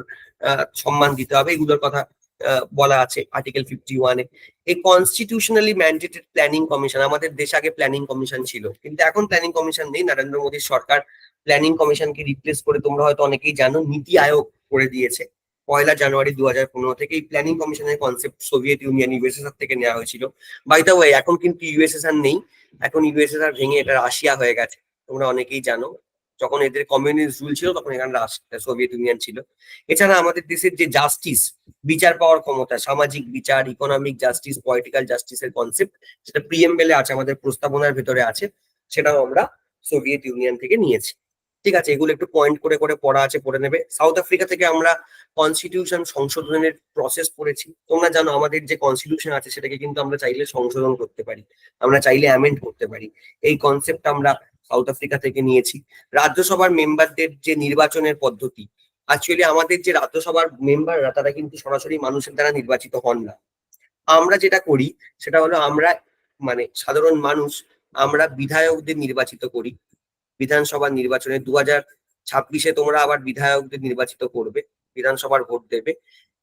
সম্মান দিতে হবে, এগুলোর কথা বলা আছে আর্টিকেল 51-এ। এই কনস্টিটিউশনালি ম্যান্ডেটেড প্ল্যানিং কমিশন, আমাদের দেশে আগে প্ল্যানিং কমিশন ছিল, কিন্তু এখন প্ল্যানিং কমিশন নেই। নরেন্দ্র মোদীর সরকার প্ল্যানিং কমিশনকে রিপ্লেস করে, তোমরা হয়তো অনেকেই জানো, নীতি আয়োগ করে দিয়েছে। 1 জানুয়ারি 2015 থেকে এই প্ল্যানিং কমিশনের কনসেপ্ট সোভিয়েত ইউনিয়ন, ইউএসএসআর থেকে নেওয়া হয়েছিল। বাই দ্য ওয়ে, এখন কিন্তু ইউএসএসআর নেই, এখন ইউএসএসআর ভেঙে এটা রাশিয়া হয়ে গেছে, তোমরা অনেকেই জানো। যখন এদের কমিউনিস্ট রুল ছিল, তখন এখানে সোভিয়েত ইউনিয়ন ছিল। এছাড়া আমাদের দেশের যে জাস্টিস, বিচার পাওয়ার ক্ষমতা, সামাজিক বিচার, ইকোনমিক জাস্টিস, পলিটিক্যাল জাস্টিসের কনসেপ্ট, সেটা প্রিএমবেলে আছে, আমাদের প্রস্তাবনার ভেতরে আছে, সেটাও আমরা সোভিয়েত ইউনিয়ন থেকে নিয়েছি, ঠিক আছে। এগুলো একটু পয়েন্ট করে করে পড়া আছে, পড়ে নেবে। সাউথ আফ্রিকা থেকে আমরা কনস্টিটিউশন সংশোধনের প্রসেস পড়েছি। তোমরা জানো আমাদের যে কনস্টিটিউশন আছে সেটাকে কিন্তু আমরা চাইলে সংশোধন করতে পারি, আমরা চাইলে অ্যামেন্ড করতে পারি। এই কনসেপ্ট আমরা সাউথ আফ্রিকা থেকে নিয়েছি। রাজ্যসভার মেম্বারদের যে নির্বাচনের পদ্ধতি, অ্যাকচুয়ালি আমাদের যে রাজ্যসভার মেম্বাররা তারা কিন্তু সরাসরি মানুষের দ্বারা নির্বাচিত হন না। আমরা যেটা করি সেটা হলো আমরা মানে সাধারণ মানুষ আমরা বিধায়কদের নির্বাচিত করি। বিধানসভা নির্বাচনে 2026-এ তোমরা আবার বিধায়কদের নির্বাচিত করবে, বিধানসভার ভোট দেবে।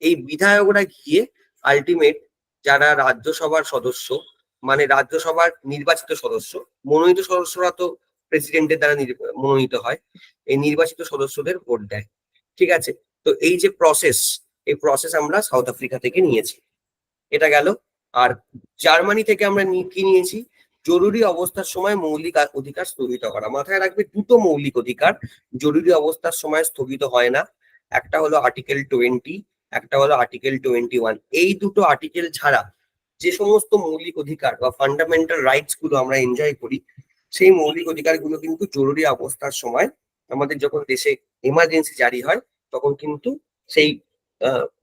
এই বিধায়করা গিয়ে আলটিমেট যারা রাজ্যসভার সদস্য, মানে রাজ্যসভার নির্বাচিত সদস্য, মনোনীত সদস্যরা তো প্রেসিডেন্টের দ্বারা মনোনীত হয়, এই নির্বাচিত সদস্যদের ভোট দেয়। ঠিক আছে, তো এই যে প্রসেস, এই প্রসেস আমরা সাউথ আফ্রিকা থেকে নিয়েছি। এটা গেল। আর জার্মানি থেকে আমরা কি নিয়েছি? জরুরি অবস্থার সময় মৌলিক অধিকার স্থগিত করা। মাথায় রাখবে, দুটো মৌলিক অধিকার জরুরি অবস্থার সময় স্থগিত হয় না। একটা হলো আর্টিকেল 20, একটা হলো আর্টিকেল 21। এই দুটো আর্টিকেল ছাড়া যে সমস্ত মৌলিক অধিকার বা ফান্ডামেন্টাল রাইটস গুলো আমরা এনজয় করি, সেই মৌলিক অধিকারগুলো কিন্তু জরুরি অবস্থার সময় আমাদের যখন দেশে এমার্জেন্সি জারি হয় তখন কিন্তু সেই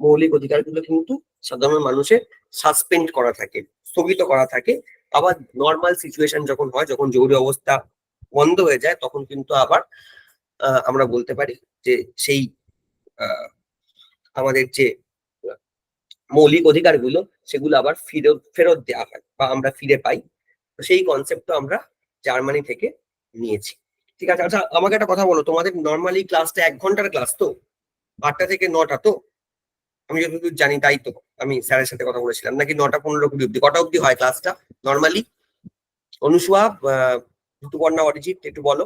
মৌলিক অধিকারগুলো কিন্তু সাধারণ মানুষের সাসপেন্ড করা থাকে, স্থগিত করা থাকে। আবার নর্মাল সিচুয়েশন যখন হয়, যখন জরুরি অবস্থা বন্ধ হয়ে যায়, তখন কিন্তু আবার আমরা বলতে পারি যে সেই আমাদের যে মৌলিক অধিকারগুলো সেগুলো আবার ফেরত দেওয়া হয় বা আমরা ফিরে পাই। তো সেই কনসেপ্টটা আমরা জার্মানি থেকে নিয়েছি। ঠিক আছে, আচ্ছা আমাকে একটা কথা বলো, তোমাদের নর্মালি ক্লাসটা 1 ঘন্টার ক্লাস তো? 8টা থেকে 9টা তো? আমি যতদূর জানি তাই তো, আমি স্যারের সাথে কথা বলেছিলাম। নাকি 9টা 15 অব্দি? কটা অব্দি হয় ক্লাসটা নর্মালি? অনুসুয়া, ঋতুপর্ণা, অরিজিৎ একটু বলো।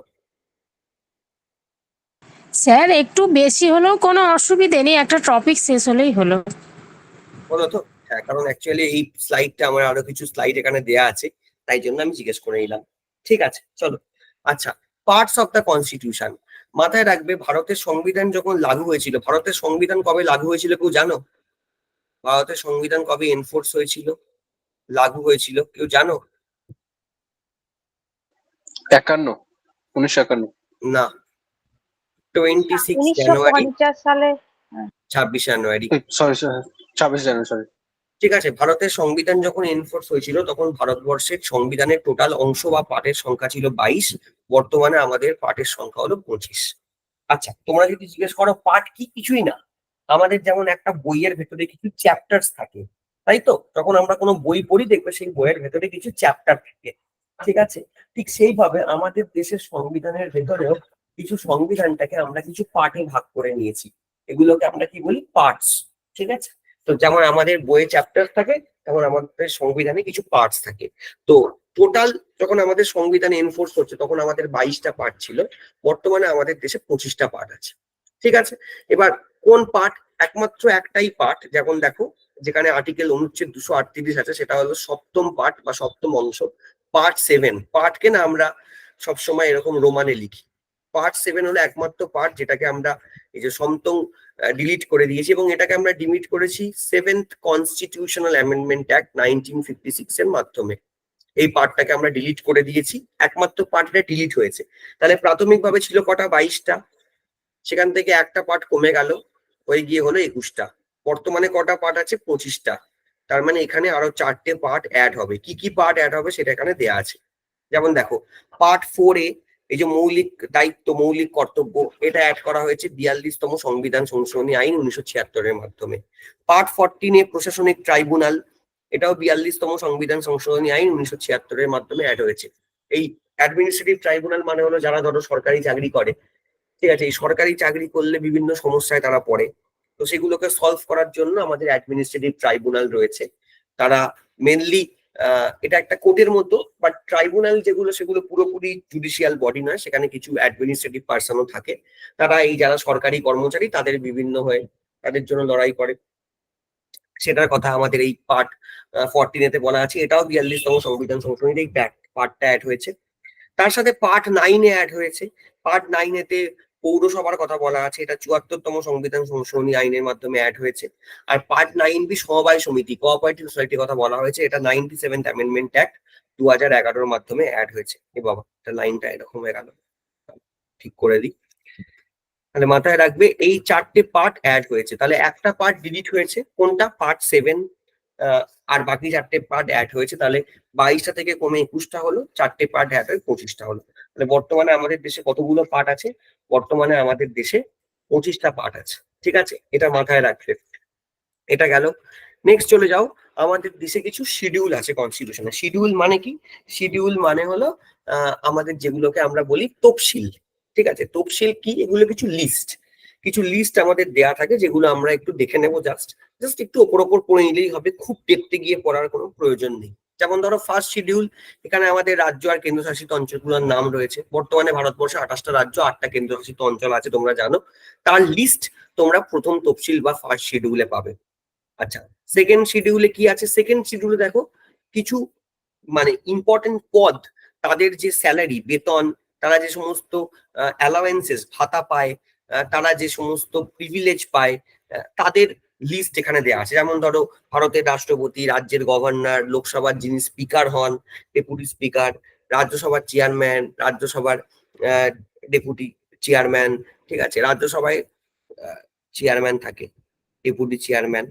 স্যার একটু বেশি হলেও কোনো অসুবিধে নেই, একটা টপিক শেষ হলেই হলো। বলো তো। হ্যাঁ, কারণ অ্যাকচুয়ালি এই স্লাইডটা আমার আরো কিছু স্লাইড এখানে দেয়া আছে, তাই জন্য আমি জিজ্ঞেস করে নিলাম। ঠিক আছে, চলো। আচ্ছা, পার্টস অফ দ্য কনস্টিটিউশন। মাথায় রাখবে, ভারতের সংবিধান যখন লাগু হয়েছিল, ভারতের সংবিধান কবে লাগু হয়েছিল কেউ জানো? ভারতের সংবিধান কবে এনফোর্স হয়েছিল, লাগু হয়েছিল, কেউ জানো? 1951। না, 26 জানুয়ারি। 1950 সালে। 26 জানুয়ারি। সরি, 26 জানুয়ারি, সরি। ঠিক আছে, ভারতের সংবিধান যখন এনফোর্স হয়েছিল তখন ভারতবর্ষের সংবিধানের টোটাল অংশ বা পার্টের সংখ্যা ছিল 22। বর্তমানে আমাদের পার্টের সংখ্যা হলো 25। আচ্ছা, তোমরা যদি জিজ্ঞেস করো পার্ট কি, কিছুই না। আমাদের যেমন একটা বইয়ের ভেতরে কিছু চ্যাপ্টার্স থাকে, তাই তো? যখন আমরা কোনো বই পড়ি দেখবে সেই বইয়ের ভেতরে কিছু চ্যাপ্টার থাকে। ঠিক আছে, ঠিক সেইভাবে আমাদের দেশের সংবিধানের ভেতরেও কিছু সংবিধানটাকে আমরা কিছু পার্টে ভাগ করে নিয়েছি। এগুলোকে আমরা কি বলি? পার্টস। ঠিক আছে, তো যেমন আমাদের বইয়ে চ্যাপ্টার থাকে তেমন আমাদের সংবিধানে কিছু পার্টস থাকে। তো টোটাল যখন আমাদের সংবিধান এনফোর্স হচ্ছে তখন আমাদের 22টা পার্ট ছিল, বর্তমানে আমাদের দেশে 25টা পার্ট আছে। ঠিক আছে, এবার কোন পার্ট? একমাত্র একটাই পার্ট, যেমন দেখো যেখানে আর্টিকেল অনুচ্ছেদ 238 আছে, সেটা হলো সপ্তম পার্ট বা সপ্তম অংশ, পার্ট 7। পার্টকে না আমরা সবসময় এরকম রোমানে লিখি। পার্ট 7 হলো একমাত্র পার্ট যেটাকে আমরা এই যে সপ্তম ডিলিট করে দিয়েছি, এবং এটাকে আমরা ডিলিট করেছি 7th কনস্টিটিউশনাল অ্যামেন্ডমেন্ট অ্যাক্ট 1956 এর মাধ্যমে। এই পার্টটাকে আমরা ডিলিট করে দিয়েছি, একমাত্র পার্টটা ডিলিট হয়েছে। তাহলে প্রাথমিকভাবে ছিল কটা? 22টা। সেখান থেকে একটা পার্ট কমে গেল, হয়ে গিয়ে হলো 21টা। বর্তমানে কটা পার্ট আছে? 25টা। তার মানে এখানে আরো 4টে পার্ট অ্যাড হবে। কি কি পার্ট অ্যাড হবে সেটা এখানে দেয়া আছে। যেমন দেখো, পার্ট 4-এ এই যে মৌলিক দায়িত্ব, মৌলিক কর্তব্য, এটা অ্যাড করা হয়েছে 42তম সংবিধান সংশোধনী আইন 1976 এর মাধ্যমে। পার্ট 14-এ প্রশাসনিক ট্রাইব্যুনাল, এটাও 42তম সংবিধান সংশোধনী আইন 1976 এর মাধ্যমে অ্যাড হয়েছে। এই অ্যাডমিনিস্ট্রেটিভ ট্রাইব্যুনাল মানে হলো যারা ধরো সরকারি চাকরি করে, ঠিক আছে, এই সরকারি চাকরি করলে বিভিন্ন সমস্যায় তারা পড়ে, তো সেগুলোকে সলভ করার জন্য আমাদের অ্যাডমিনিস্ট্রেটিভ ট্রাইব্যুনাল রয়েছে। তারা মেনলি এটা একটা কোর্টের মতো, বাট ট্রাইব্যুনাল যেগুলো সেগুলো পুরোপুরি জুডিশিয়াল বডি নয়, সেখানে কিছু অ্যাডমিনিস্ট্রেটিভ পার্সনও থাকে। তারা এই যারা সরকারি কর্মচারী তাদের বিভিন্ন হয়ে তাদের জন্য লড়াই করে। সেটার কথা আমাদের এই পার্ট 14-এতে বলা আছে। এটাও 42তম সংবিধান সংশোধনীর এই পার্টটা অ্যাড হয়েছে। তার সাথে পার্ট 9-এ অ্যাড হয়েছে। পার্ট 9-এতে পৌরসভার কথা বলা আছে, এটা 74তম সংবিধান সংশোধনী আইনের মাধ্যমে অ্যাড হয়েছে। আর পার্ট 9B সমবায় সমিতি, কোঅপারেটিভ সোসাইটির কথা বলা হয়েছে, এটা 97th অ্যামেন্ডমেন্ট অ্যাক্ট 2011-এর মাধ্যমে অ্যাড হয়েছে। এ বাবা, এটা লাইনটা এরকম হয়ে গেল, ঠিক করে দিই। তাহলে মাথায় রাখবে এই 4টে পার্ট অ্যাড হয়েছে। তাহলে একটা পার্ট ডিলিট হয়েছে, কোনটা? পার্ট 7। আর বাকি 4টে পার্ট অ্যাড হয়েছে। তাহলে 22টা থেকে কমে 21টা হলো, 4টে পার্ট অ্যাড হয়ে 25টা হলো। তাহলে বর্তমানে আমাদের দেশে কতগুলো পার্ট আছে? বর্তমানে আমাদের দেশে 25টা পার্ট আছে, ঠিক আছে, এটা মাথায় রাখবে। এটা গেল। নেক্সট চলে যাও, আমাদের দেশে কিছু শিডিউল আছে কনস্টিটিউশনে। শিডিউল মানে কি? শিডিউল মানে হলো আমাদের যেগুলোকে আমরা বলি তফসিল, ঠিক আছে। তফসিল কি? এগুলো কিছু লিস্ট, কিছু লিস্ট আমাদের দেয়া থাকে, যেগুলো আমরা একটু দেখে নেবো, জাস্ট জাস্ট একটু ওপর ওপর পড়ে নিলেই হবে, খুব ডেপথে গিয়ে পড়ার কোনো প্রয়োজন নেই। যেমন ধরো ফার্স্ট শিডিউল, এখানে আমাদের রাজ্য আর কেন্দ্রশাসিত অঞ্চলগুলোর নাম রয়েছে। বর্তমানে ভারতবর্ষে 28টা রাজ্য, 8টা কেন্দ্রশাসিত অঞ্চল আছে, তোমরা জানো। তার লিস্ট তোমরা প্রথম তফসিল বা ফার্স্ট শিডিউলে পাবে। আচ্ছা, সেকেন্ড শিডিউলে কি আছে? সেকেন্ড শিডিউলে দেখো কিছু মানে ইম্পর্টেন্ট পদ, তাদের যে স্যালারি, বেতন, তারা যে সমস্ত অ্যালাওয়েন্সেস, ভাতা পায়, তারা যে সমস্ত প্রিভিলেজ পায়, তাদের লিস্ট এখানে দেওয়া আছে। যেমন ধরো ভারতের রাষ্ট্রপতি, রাজ্যের গভর্নর, লোকসভার যিনি স্পিকার হন, ডেপুটি স্পিকার, রাজ্যসভার চেয়ারম্যান, রাজ্যসভার ডেপুটি চেয়ারম্যান, ঠিক আছে, রাজ্যসভায় চেয়ারম্যান থাকে, ডেপুটি চেয়ারম্যান,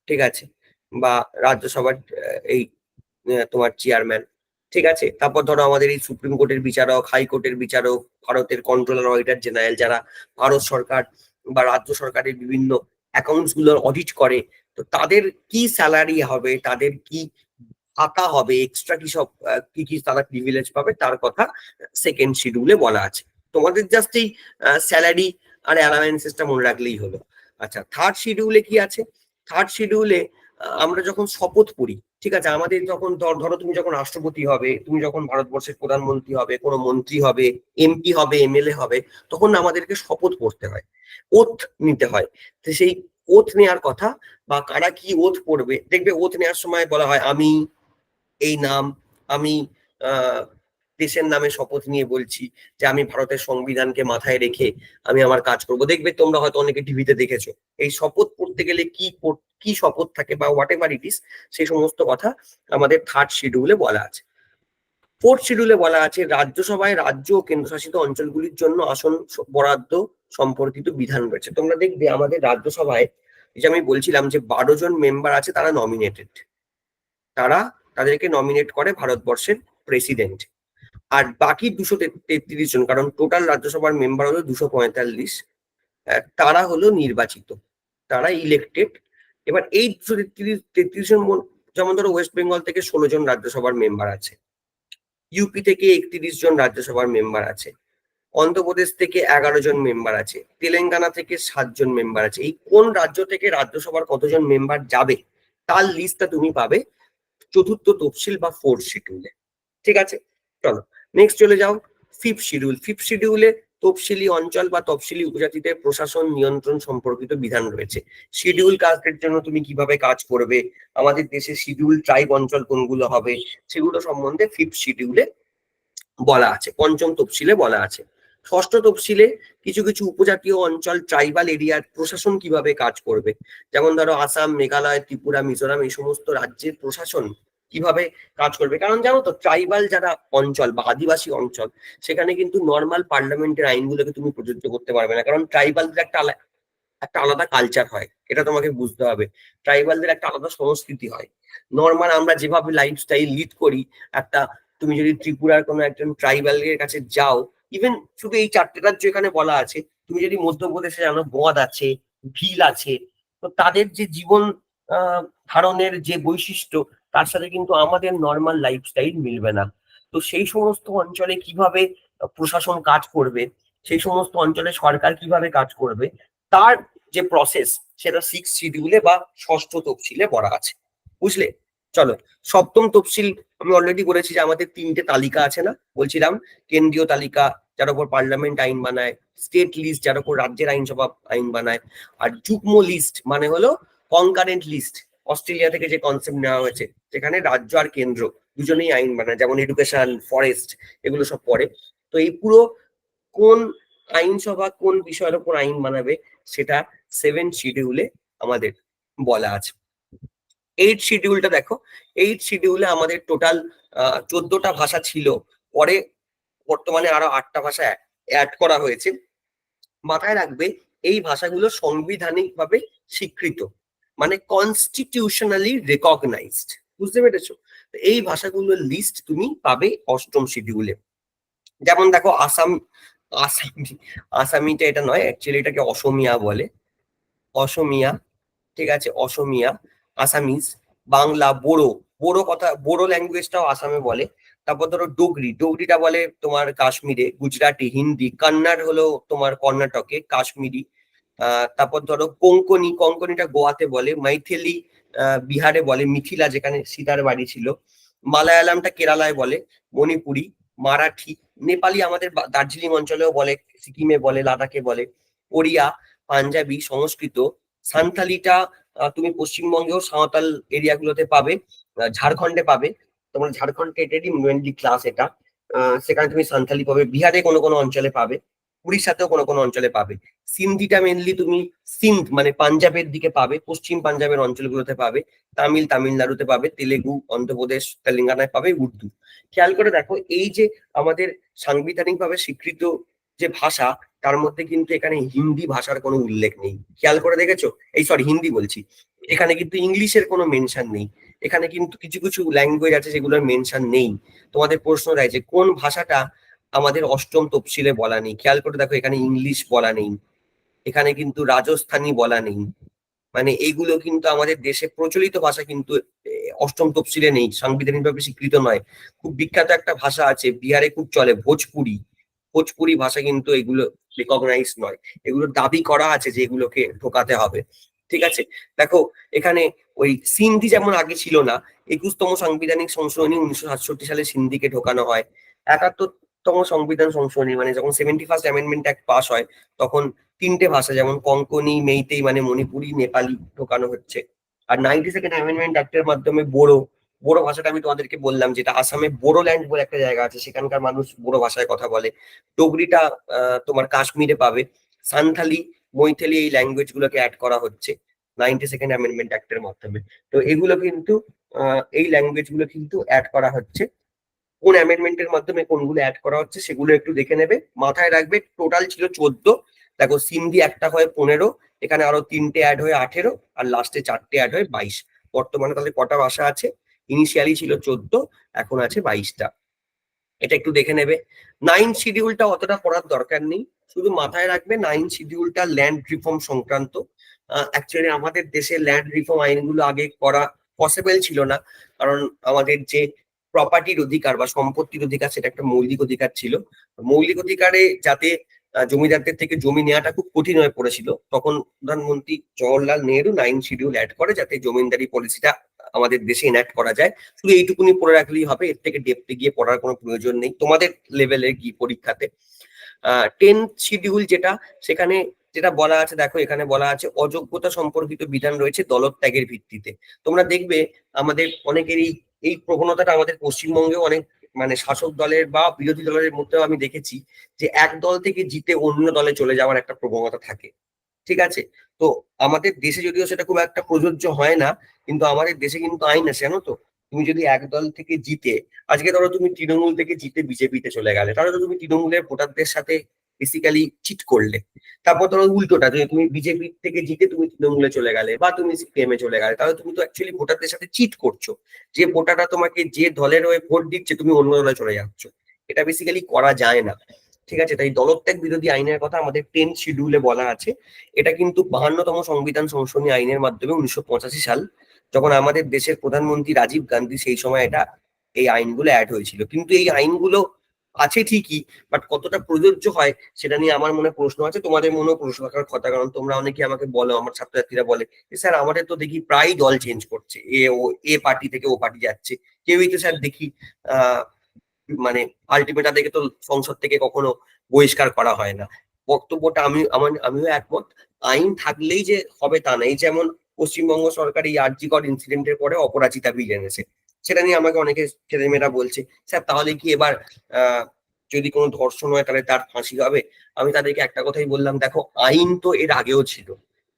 ঠিক আছে, বা রাজ্যসভার এই তোমার চেয়ারম্যান, ঠিক আছে। তারপর ধরো আমাদের এই সুপ্রিম কোর্টের বিচারক, হাইকোর্টের বিচারক, ভারতের কন্ট্রোলার, অডিটর জেনারেল, যারা ভারত সরকার বা রাজ্য সরকারের বিভিন্ন অ্যাকাউন্টস গুলোর অডিট করে, তো তাদের কি স্যালারি হবে, তাদের কি ভাতা হবে, এক্সট্রা কি সব কি কি তারা প্রিভিলেজ পাবে, তার কথা সেকেন্ড শিডিউলে বলা আছে। তোমাদের জাস্ট এই স্যালারি আর অ্যালাওয়েন্সেসটা মনে রাখলেই হলো। আচ্ছা, থার্ড শিডিউলে কি আছে? থার্ড শিডিউলে আমরা যখন শপথ করি, ঠিক আছে, আমাদের যখন ধরো তুমি যখন রাষ্ট্রপতি হবে, তুমি যখন ভারতবর্ষের প্রধানমন্ত্রী হবে, কোনো মন্ত্রী হবে, এমপি হবে, এমএলএ হবে, তখন আমাদেরকে শপথ করতে হয়, ওথ নিতে হয়। তো সেই ওথ নেওয়ার কথা, বা কারা কি ওথ পড়বে, দেখবে ওথ নেওয়ার সময় বলা হয় আমি এই নাম, আমি দেশের নামে শপথ নিয়ে বলছি যে আমি ভারতের সংবিধানকে মাথায় রেখে আমি আমার কাজ করব। দেখবে তোমরা হয়তো অনেকে টিভিতে দেখেছো, এই শপথ পড়তে গেলে কি শপথ থাকে বা হোয়াট এভার ইট ইস, সেই সমস্ত কথা আমাদের থার্ড শিডিউলে বলা আছে। ফোর্থ শিডিউলে বলা আছে রাজ্যসভায় রাজ্য ও কেন্দ্রশাসিত অঞ্চলগুলির জন্য আসন বরাদ্দ সম্পর্কিত বিধান রয়েছে। তোমরা দেখবে আমাদের রাজ্যসভায়, যে আমি বলছিলাম যে 12 জন মেম্বার আছে, তারা নমিনেটেড, তাদেরকে নমিনেট করে ভারতবর্ষের প্রেসিডেন্ট। আর বাকি 233 জন, কারণ টোটাল রাজ্যসভার মেম্বার হলো 245, তারা হলো নির্বাচিত, তারা ইলেক্টেড। এবার এই 233 জন, যেমন ধরো ওয়েস্ট বেঙ্গল থেকে 16 জন রাজ্যসভার মেম্বার আছে, ইউপি থেকে 31 জন রাজ্যসভার মেম্বার আছে, অন্ধ্রপ্রদেশ থেকে 11 জন মেম্বার আছে, তেলেঙ্গানা থেকে 7 জন মেম্বার আছে। এই কোন রাজ্য থেকে রাজ্যসভার কতজন মেম্বার যাবে তার লিস্টটা তুমি পাবে চতুর্থ তফসিল বা ফোর্থ শিডিউলে, ঠিক আছে। চলো নেক্সট চলে যাও ফিফথ শিডিউল। ফিফথ শিডিউলে তফসিলি অঞ্চল বা তফসিলি উপজাতিদের প্রশাসন নিয়ন্ত্রণ সম্পর্কিত বিধান রয়েছে। শিডিউল কাস্টের জন্য তুমি কিভাবে কাজ করবে, আমাদের দেশে শিডিউল ট্রাইব অঞ্চল কোনগুলো হবে, সেগুলো সম্বন্ধে ফিফথ শিডিউলে বলা আছে, পঞ্চম তফসিলে বলা আছে। ষষ্ঠ তফসিলে কিছু কিছু উপজাতীয় অঞ্চল, ট্রাইবাল এরিয়ার প্রশাসন কিভাবে কাজ করবে, যেমন ধরো আসাম, মেঘালয়, ত্রিপুরা, মিজোরাম, এই সমস্ত রাজ্যের প্রশাসন কিভাবে কাজ করবে। কারণ জানো তো, ট্রাইবাল যারা অঞ্চল বা আদিবাসী অঞ্চল, সেখানে কিন্তু নর্মাল পার্লামেন্টের আইনগুলোকে তুমি প্রযোজ্য করতে পারবে না, কারণ ট্রাইবালদের একটা আলাদা কালচার হয়, এটা তোমাকে বুঝতে হবে। ট্রাইবালদের একটা আলাদা সংস্কৃতি হয়। নর্মাল আমরা যেভাবে লাইফস্টাইল লিড করি, একটা তুমি যদি ত্রিপুরার কোনো একজন ট্রাইবালের কাছে যাও, ইভেন শুধু এই 4টে রাজ্য এখানে বলা আছে, তুমি যদি মধ্যপ্রদেশে জানো মদ আছে, ভিল আছে, তো তাদের যে জীবন ধারণের যে বৈশিষ্ট্য, তার সাথে কিন্তু আমাদের নর্মাল লাইফস্টাইল মিলবে না। তো সেই সমস্ত অঞ্চলে কিভাবে প্রশাসন কাজ করবে, সেই সমস্ত অঞ্চলে সরকার কিভাবে কাজ করবে, তার যে প্রসেস, সেটা সিক্স শিডিউলে বা ষষ্ঠ তফসিলে বলা আছে, বুঝলে। চলো সপ্তম তফসিল, আমি অলরেডি বলেছি যে আমাদের 3টে তালিকা আছে না, বলছিলাম, কেন্দ্রীয় তালিকা যার উপর পার্লামেন্ট আইন বানায়, স্টেট লিস্ট যার উপর রাজ্যের আইনসভা আইন বানায়, আর যুগ্ম লিস্ট মানে হলো কনকারেন্ট লিস্ট, অস্ট্রেলিয়া থেকে যে কনসেপ্ট নেওয়া হয়েছে, যেখানে রাজ্য আর কেন্দ্র দুজনেই আইন বানায়, যেমন এডুকেশন, ফরেস্ট, এগুলো সব পড়ে। তো এই পুরো কোন আইনসভা কোন বিষয়ের উপর আইন বানাবে, সেটা 7 শিডিউলে আমাদের বলা আছে। 8 শিডিউলটা দেখো, 8 শিডিউলে আমাদের টোটাল 14টা ভাষা ছিল, পরে বর্তমানে আরো 8টা ভাষা অ্যাড করা হয়েছে। মাথায় রাখবে এই ভাষাগুলো সাংবিধানিক ভাবে স্বীকৃত, মানে কনস্টিটিউশনালি রেকগনাইজড, বুঝতে পেরেছো। এই ভাষাগুলোর লিস্ট তুমি পাবে 8ম শিডিউলে। যেমন দেখো আসামি, আসামিটা এটা নয়, অ্যাকচুয়ালি এটাকে অসমিয়া বলে, অসমিয়া, ঠিক আছে, অসমিয়া, আসামিজ, বাংলা, বোড়ো, বোড়ো কথা, বোড়ো ল্যাঙ্গুয়েজটাও আসামে বলে। তারপর ধরো ডোগরি, ডোগরিটা বলে তোমার কাশ্মীরে, গুজরাটি, হিন্দি, কন্নড় হলো তোমার কর্ণাটকে, কাশ্মীরি। তারপর ধরো কোঙ্কনি, কোঙ্কনিটা গোয়াতে বলে, মাইথিলি বিহারে বলে, মিথিলা যেখানে সীতার বাড়ি ছিল, মালায়ালামটা কেরালায় বলে, মণিপুরি, মারাঠি, নেপালি আমাদের দার্জিলিং অঞ্চলেও বলে, সিকিমে বলে, লাদাখে বলে, ওড়িয়া, পাঞ্জাবি, সংস্কৃত, সান্থালিটা তুমি পশ্চিমবঙ্গেও সাঁওতাল এরিয়াগুলোতে পাবে, ঝাড়খণ্ডে পাবে, তোমার ঝাড়খণ্ড টেটেরই মেনলি ক্লাস এটা, সেখানে তুমি সান্থালি পাবে, বিহারে কোনো কোনো অঞ্চলে পাবে, উড়িষ্যাতেও কোনো কোনো অঞ্চলে পাবে। সিন্ধিটা মেনলি তুমি সিন্ধ মানে পাঞ্জাবের দিকে পাবে, পশ্চিম পাঞ্জাবের অঞ্চলগুলোতে পাবে, তামিলনাড়ুতে পাবে, তেলেগু অন্ধ্রপ্রদেশ তেলেঙ্গানায় পাবে, উর্দু। খেয়াল করে দেখো, এই যে আমাদের সাংবিধানিকভাবে স্বীকৃত যে ভাষা, তার মধ্যে কিন্তু এখানে হিন্দি ভাষার কোনো উল্লেখ নেই। খেয়াল করে দেখেছো? এই সরি, হিন্দি বলছি, এখানে কিন্তু ইংলিশের কোনো মেনশন নেই। এখানে কিন্তু কিছু কিছু ল্যাঙ্গুয়েজ আছে যেগুলোর মেনশন নেই। তোমাদের প্রশ্ন দেয় যে কোন ভাষাটা আমাদের অষ্টম তফসিলে বলা নেই, খেয়াল করে দেখো, এখানে ইংলিশ বলা নেই, এখানে কিন্তু রাজস্থানী বলা নেই। মানে এইগুলো কিন্তু আমাদের দেশে প্রচলিত ভাষা, কিন্তু অষ্টম তফসিলে নেই, সাংবিধানিকভাবে স্বীকৃত নয়। খুব বিখ্যাত একটা ভাষা আছে, বিহারে খুব চলে, ভোজপুরি, ভোজপুরি ভাষা, কিন্তু এগুলো রিকগনাইজ নয়। এগুলো দাবি করা আছে যে এগুলোকে ঢোকাতে হবে। ঠিক আছে, দেখো এখানে ওই সিন্ধি যেমন আগে ছিল না, 21তম সাংবিধানিক সংশোধনী 1967 সালে সিন্ধিকে ঢোকানো হয়। 71তম সংবিধান সংশোধনী মানে যখন 71st অ্যামেন্ডমেন্ট অ্যাক্ট পাস হয়, তখন 3টে ভাষা যেমন কঙ্কনি, মেইতেই মানে মণিপুরি, নেপালি ঢোকানো হচ্ছে। আর 92nd অ্যামেন্ডমেন্ট অ্যাক্টের মাধ্যমে বোড়ো, বোড়ো ভাষাটা আমি তোমাদেরকে বললাম, যেটা আসামে বোড়োল্যান্ড বলে একটা জায়গা আছে, সেখানকার মানুষ বোড়ো ভাষায় কথা বলে। ডোগরিটা তোমার কাশ্মীরে পাবে। সান্থালি, মৈথিলি, এই ল্যাঙ্গুয়েজ গুলোকে অ্যাড করা হচ্ছে 92nd অ্যামেন্ডমেন্ট অ্যাক্টের মাধ্যমে। তো এগুলো কিন্তু এই ল্যাঙ্গুয়েজ গুলো কিন্তু অ্যাড করা হচ্ছে। কোন অ্যামেন্ডমেন্টের মাধ্যমে কোনগুলো অ্যাড করা হচ্ছে সেগুলো একটু দেখে নেবে, মাথায় রাখবে। টোটাল ছিল 14, দেখো সিন্ধি একটা হয় 15, এখানে আরো 3টে অ্যাড হয়ে 18, আর লাস্টে 4টে অ্যাড হয়ে 22। বর্তমানে তাহলে কটা ভাষা আছে? ইনিশিয়ালি ছিল 14, এখন আছে 22টা। এটা একটু দেখে নেবে। 9 শিডিউলটা অতটা পড়ার দরকার নেই, শুধু মাথায় রাখবে 9 শিডিউলটা ল্যান্ড রিফর্ম সংক্রান্ত। অ্যাকচুয়ালি আমাদের দেশে ল্যান্ড রিফর্ম আইনগুলো আগে করা পসিবল ছিল না, কারণ আমাদের যে প্রপার্টির অধিকার বা সম্পত্তির অধিকার, সেটা একটা মৌলিক অধিকার ছিল। মৌলিক অধিকারে যাতে জমিদারদের থেকে জমি নেওয়াটা খুব কঠিন হয়ে পড়েছিল, তখন প্রধানমন্ত্রী জওহরলাল নেহেরু 9 শিডিউল অ্যাড করে যাতে জমিদারি পলিসিটা আমাদের দেশে এনাক্ট করা যায়। শুধু এইটুকুনি পড়ে রাখলেই হবে, এর থেকে ডেপথে গিয়ে পড়ার কোনো প্রয়োজন নেই তোমাদের লেভেলে গিয়ে পরীক্ষাতে। 10th শিডিউল যেটা, সেখানে যেটা বলা আছে, দেখো এখানে বলা আছে অযোগ্যতা সম্পর্কিত বিধান রয়েছে দলত্যাগের ভিত্তিতে। তোমরা দেখবে আমাদের অনেকেরই এই প্রবণতাটা আমাদের পশ্চিমবঙ্গেও অনেক মানে শাসক দলের বা বিরোধী দলের মধ্যেও আমি দেখেছি যে এক দল থেকে জিতে অন্য দলে চলে যাওয়ার একটা প্রবণতা থাকে। ঠিক আছে, তো আমাদের দেশে যদিও সেটা খুব একটা প্রযোজ্য হয় না, কিন্তু আমাদের দেশে কিন্তু আইন আছে, জানো তো। তুমি যদি এক দল থেকে জিতে, আজকে ধরো তুমি তৃণমূল থেকে জিতে বিজেপিতে চলে গেলে, তাহলে তো তুমি তৃণমূলের ভোটারদের সাথে বেসিক্যালি চিট করলে। তারপর ধরো উল্টোটা, যদি তুমি বিজেপি থেকে জিতে তুমি তৃণমূলে চলে গেলে বা তুমি সিপিএম এ চলে গেলে, তাহলে তুমি তো অ্যাকচুয়ালি ভোটারদের সাথে চিট করছো। যে ভোটাররা তোমাকে যে দলের হয়ে ভোট দিচ্ছে, তুমি অন্য দলে চলে যাচ্ছ। এটা বেসিক্যালি করা যায় না। ঠিক আছে, তাই দলত্যাগ বিরোধী আইনের কথা আমাদের 10th শিডিউলে বলা আছে। এটা কিন্তু 52তম সংবিধান সংশোধনী আইনের মাধ্যমে 1985 সাল, যখন আমাদের দেশের প্রধানমন্ত্রী রাজীব গান্ধী, সেই সময় এটা এই আইনগুলো অ্যাড হয়েছিল। কিন্তু এই আইনগুলো আছে ঠিকই, বাট কতটা প্রযোজ্য হয় সেটা নিয়ে আমার মনে প্রশ্ন আছে, তোমাদের মনেও প্রশ্ন থাকার কথা। কারণ তোমরা অনেকে আমাকে বলো, আমার ছাত্রছাত্রীরা বলে, স্যার আমাদের তো দেখি প্রায় দল চেঞ্জ করছে, এ পার্টি থেকে ও পার্টি যাচ্ছে, কেউই তো স্যার দেখি আহ মানে আলটিমেটা দেখে তো সংসদ থেকে কখনো বহিষ্কার করা হয় না। বক্তব্যটা আমিও একমত। আইন থাকলেই যে হবে তা নেই। যেমন পশ্চিমবঙ্গ সরকার এই আরজিকর ইনসিডেন্টের পরে অপরাজিতা বিল এনেছে, সেটা নিয়ে আমাকে অনেকে ছেলেমেয়েরা বলছে, স্যার তাহলে কি এবার আহ যদি কোনো ধর্ষণ হয় তাহলে তার ফাঁসি হবে? আমি তাদেরকে একটা কথাই বললাম, দেখো আইন তো এর আগেও ছিল,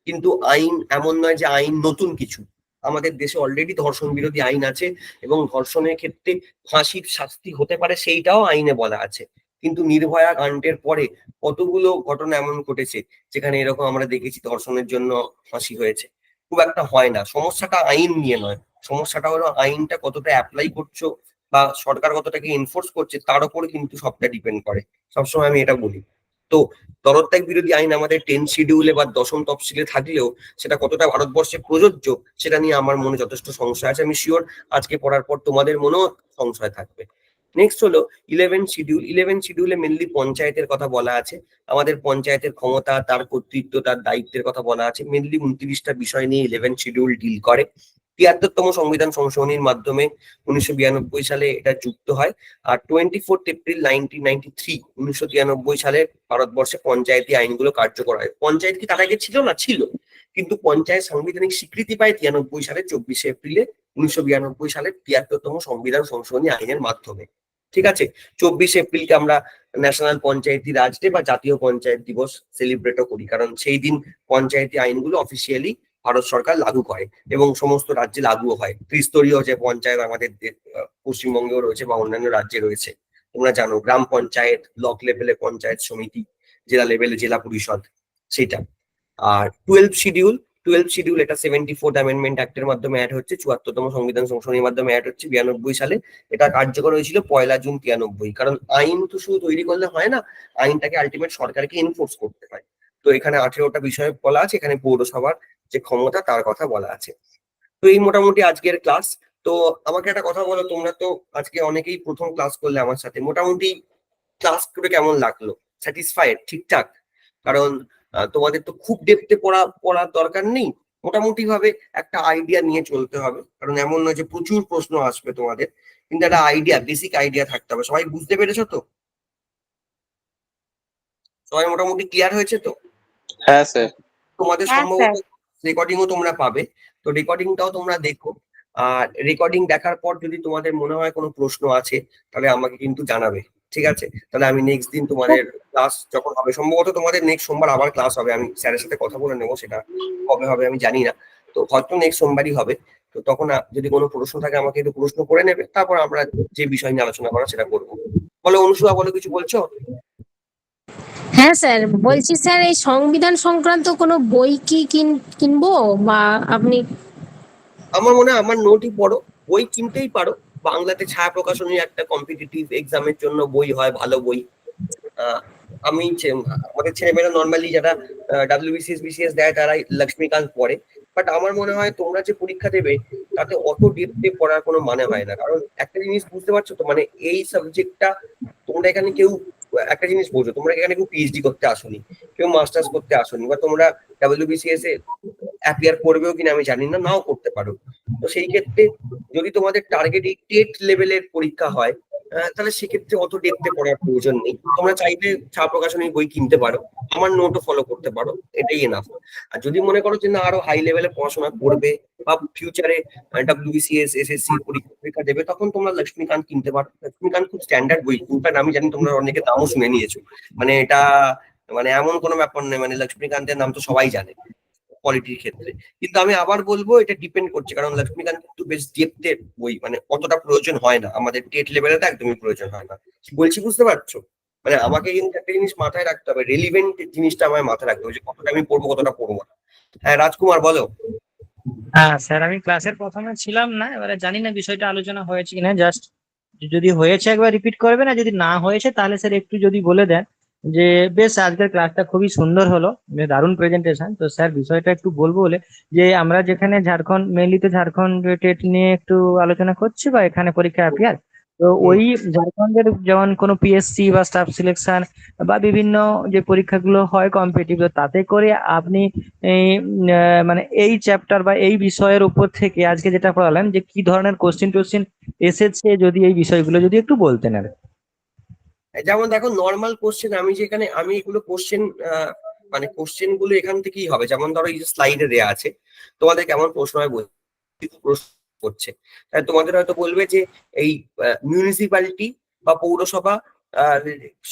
কিন্তু আইন এমন নয় যে আইন নতুন কিছু। আমাদের দেশে অলরেডি ধর্ষণ বিরোধী আইন আছে, এবং ধর্ষণের ক্ষেত্রে ফাঁসির শাস্তি হতে পারে সেইটাও আইনে বলা আছে। কিন্তু নির্ভয়া কাণ্ডের পরে কতগুলো ঘটনা এমন ঘটেছে যেখানে এরকম আমরা দেখেছি ধর্ষণের জন্য ফাঁসি হয়েছে। খুব একটা হয় না। সমস্যাটা আইন নিয়ে নয়, সমস্যাটা হলো আইনটা কতটা অ্যাপ্লাই করছো বা সরকার কতটাকে এনফোর্স করছে, তার উপরে কিন্তু সবটা ডিপেন্ড করে। সবসময় আমি এটা বলি। তো তরত্যাগ বিরোধী আইন আমাদের 10 শিডিউলে বা 10ম তফসিলে থাকলেও সেটা কতটা ভারতবর্ষে প্রযোজ্য সেটা নিয়ে আমার মনে যথেষ্ট সংশয় আছে। আমি শিওর আজকে পড়ার পর তোমাদের মনেও সংশয় থাকবে। নেক্সট হলো 11 শিডিউল। 11 শিডিউলে মেনলি পঞ্চায়েতের কথা বলা আছে। আমাদের পঞ্চায়েতের ক্ষমতা, তার কর্তৃত্ব, তার দায়িত্বের কথা বলা আছে। মেনলি 29টা বিষয় নিয়ে 11 শিডিউল ডিল করে। 73তম সংবিধান সংশোধনীর মাধ্যমে 1992 সালে এটা যুক্ত হয়। আর 24 এপ্রিল 1993 সালে ভারতবর্ষে পঞ্চায়েতি আইনগুলো কার্যকর হয়। পঞ্চায়েত কি তার আগে ছিল না? ছিল, কিন্তু পঞ্চায়েত সাংবিধানিক স্বীকৃতি পায় 93 সালে 24 এপ্রিলে 1992 সালের 73তম সংবিধান সংশোধনী আইনের মাধ্যমে। ঠিক আছে, 24 এপ্রিলকে আমরা ন্যাশনাল পঞ্চায়েতি রাজ ডে বা জাতীয় পঞ্চায়েত দিবস সেলিব্রেটও করি, কারণ সেই দিন পঞ্চায়েতি আইনগুলো অফিসিয়ালি ভারত সরকার লাগু করে এবং সমস্ত রাজ্যে লাগুও হয়। ত্রিস্তরীয় যে পঞ্চায়েত আমাদের পশ্চিমবঙ্গেও রয়েছে বা অন্যান্য রাজ্যে রয়েছে, তোমরা জানো, গ্রাম পঞ্চায়েত, ব্লক লেভেলে পঞ্চায়েত সমিতি, জেলা লেভেলে জেলা পরিষদ, সেটা। আর 12 শিডিউল এটা 74th অ্যামেন্ডমেন্ট অ্যাক্টের মাধ্যমে অ্যাড হচ্ছে, 74তম সংবিধান সংশোধনীর মাধ্যমে অ্যাড হচ্ছে 92 সালে। এটা কার্যকর হয়েছিল 1 জুন 93। কারণ আইন তো শুধু তৈরি করলে হয় না, আইনটাকে আলটিমেট সরকারকে এনফোর্স করতে হয়। তো এখানে 18টা বিষয় বলা আছে, এখানে পৌরসভার যে ক্ষমতা তার কথা বলা আছে। তো এই মোটামুটি আজকের ক্লাস। তো আমাকে একটা কথা বলো, তোমরা তো আজকে অনেকেই প্রথম ক্লাস করলে আমার সাথে, মোটামুটি ক্লাস করে কেমন লাগলো? স্যাটিসফাইড? ঠিকঠাক? কারণ তোমাদের তো খুব ডেপথে পড়ার দরকার নেই, মোটামুটি ভাবে একটা আইডিয়া নিয়ে চলতে হবে, কারণ এমন নয় যে প্রচুর প্রশ্ন আসবে তোমাদের, কিন্তু একটা আইডিয়া, বেসিক আইডিয়া থাকতে হবে। সবাই বুঝতে পেরেছো তো? সবাই মোটামুটি ক্লিয়ার হয়েছে তো? হ্যাঁ স্যার। তোমাদের হ্যাঁ স্যার। সম্ভবত রেকর্ডিংও তোমরা পাবে, তো রেকর্ডিংটাও তোমরা দেখো। আর রেকর্ডিং দেখার পর যদি তোমাদের মনে হয় কোনো প্রশ্ন আছে তাহলে আমাকে কিন্তু জানাবে, ঠিক আছে? তাহলে আমি নেক্সট দিন তোমাদের ক্লাস যখন হবে, সম্ভবত তোমাদের নেক্সট সোমবার আবার ক্লাস হবে, আমি স্যারের সাথে কথা বলে নেবো, সেটা কবে হবে আমি জানি না, তো হয়তো নেক্সট সোমবারই হবে। তো তখন যদি কোনো প্রশ্ন থাকে আমাকে একটু প্রশ্ন করে নেবে, তারপর আমরা যে বিষয় নিয়ে আলোচনা করা সেটা করবো। বলো অনুসুয়া, বলো, কিছু বলছো? হ্যাঁ স্যার, বলছি স্যার এই সংবিধান সংক্রান্ত কোনো বই কি কিনবো বা আপনি? আমার মনে হয় আমার নোটই পড়ো, বই কিনতেই পারো। বাংলাতে ছায়া প্রকাশনীর একটা কম্পিটিটিভ এক্সামের জন্য বই হয়, ভালো বই। আহ, আমাদের ছেলেমেয়েরা নর্মালি যারা ডাব্লিউবিসিএস বিসিএস দেয় তারাই লক্ষ্মীকান্ত পড়ে। বাট আমার মনে হয় তোমরা যে পরীক্ষা দেবে তাতে অত ডিপে পড়ার কোনো মানে হয় না, কারণ একটা জিনিস বুঝতে পারছো তো, মানে এই সাবজেক্টটা তোমরা এখানে কেউ, একটা জিনিস বোঝো, তোমরা এখানে কেউ পিএইচডি করতে আসোনি, কেউ মাস্টার্স করতে আসোনি, বা তোমরা ডাব্লিউবিসিএস এ অ্যাপিয়ার করবেও কিনা আমি জানি না, নাও করতে পারো। তো সেই ক্ষেত্রে যদি তোমাদের টার্গেট এই টেট লেভেলের পরীক্ষা হয়, তাহলে সেক্ষেত্রে অত ডেপথে পড়ার প্রয়োজন নেই। তোমরা চাইলে ছাপা প্রকাশনীর বই কিনতে পারো, আমার নোটও ফলো করতে পারো, এটাই এনাফ। আর যদি মনে করো যে না আরো হাই লেভেলে পড়াশোনা করবে বা ফিউচারে ডাব্লিউবিসিএস এসএসসি পরীক্ষা দেবে, তখন তোমরা লক্ষ্মীকান্ত কিনতে পারো। লক্ষ্মীকান্ত খুব স্ট্যান্ডার্ড বই, ইনফ্যাক্ট আমি জানি তোমরা অনেকে নামও শুনে নিয়েছো, মানে এটা মানে এমন কোনো ব্যাপার নেই, মানে লক্ষ্মীকান্তের নাম তো সবাই জানে পলিটির ক্ষেত্রে। কিন্তু আমি আবার বলবো এটা ডিপেন্ড করছে, কারণ লক্ষ্মীকান্ত কিন্তু বেশ ডেপথের বই, মানে অতটা প্রয়োজন হয় না, আমাদের টেট লেভেলে তো একদমই প্রয়োজন হয় না। বলছি বুঝতে পারছো? মানে আমাকে কিন্তু একটা জিনিস মাথায় রাখতে হবে, রেলিভেন্ট জিনিসটা আমার মাথায় রাখতে হবে, যে কতটা আমি পড়বো কতটা পড়বো না। হ্যাঁ রাজকুমার, বলো। হ্যাঁ স্যার, আমি ক্লাসের প্রথমে ছিলাম না, এবারে জানি না বিষয়টা আলোচনা হয়েছে কিনা। জাস্ট যদি হয়েছে একবার রিপিট করবে, না যদি না হয়েছে তাহলে স্যার একটু যদি বলে দেন। যে বেশ আজকের ক্লাসটা খুবই সুন্দর হলো, দারুণ প্রেজেন্টেশন। তো স্যার বিষয়টা একটু বলবো বলে, যে আমরা যেখানে ঝাড়খণ্ড, মেনলি তো ঝাড়খণ্ড টেট নিয়ে একটু আলোচনা করছি বা এখানে পরীক্ষা অ্যাপিয়ার, তো ওই ঝাড়খণ্ডের যেমন কোনো পিএসসি বা স্টাফ সিলেকশন বা বিভিন্ন যে পরীক্ষাগুলো হয় কম্পিটিটিভ, তাতে করে আপনি এই মানে এই চ্যাপ্টার বা এই বিষয়ের উপর থেকে আজকে যেটা পড়ালেন, যে কি ধরনের কোশ্চিন টোশ্চিন এসেছে, যদি এই বিষয়গুলো যদি একটু বলতেন আর। যেমন দেখো, নর্মাল কোশ্চেন, আমি এগুলো কোশ্চেন, মানে কোশ্চেন গুলো এখান থেকেই হবে। যেমন ধরো এই যে স্লাইডে দেয়া আছে, তোমাদের কেমন প্রশ্ন হয় প্রশ্ন করছে, তোমাদের হয়তো বলবে যে এই মিউনিসিপ্যালিটি বা পৌরসভা আহ,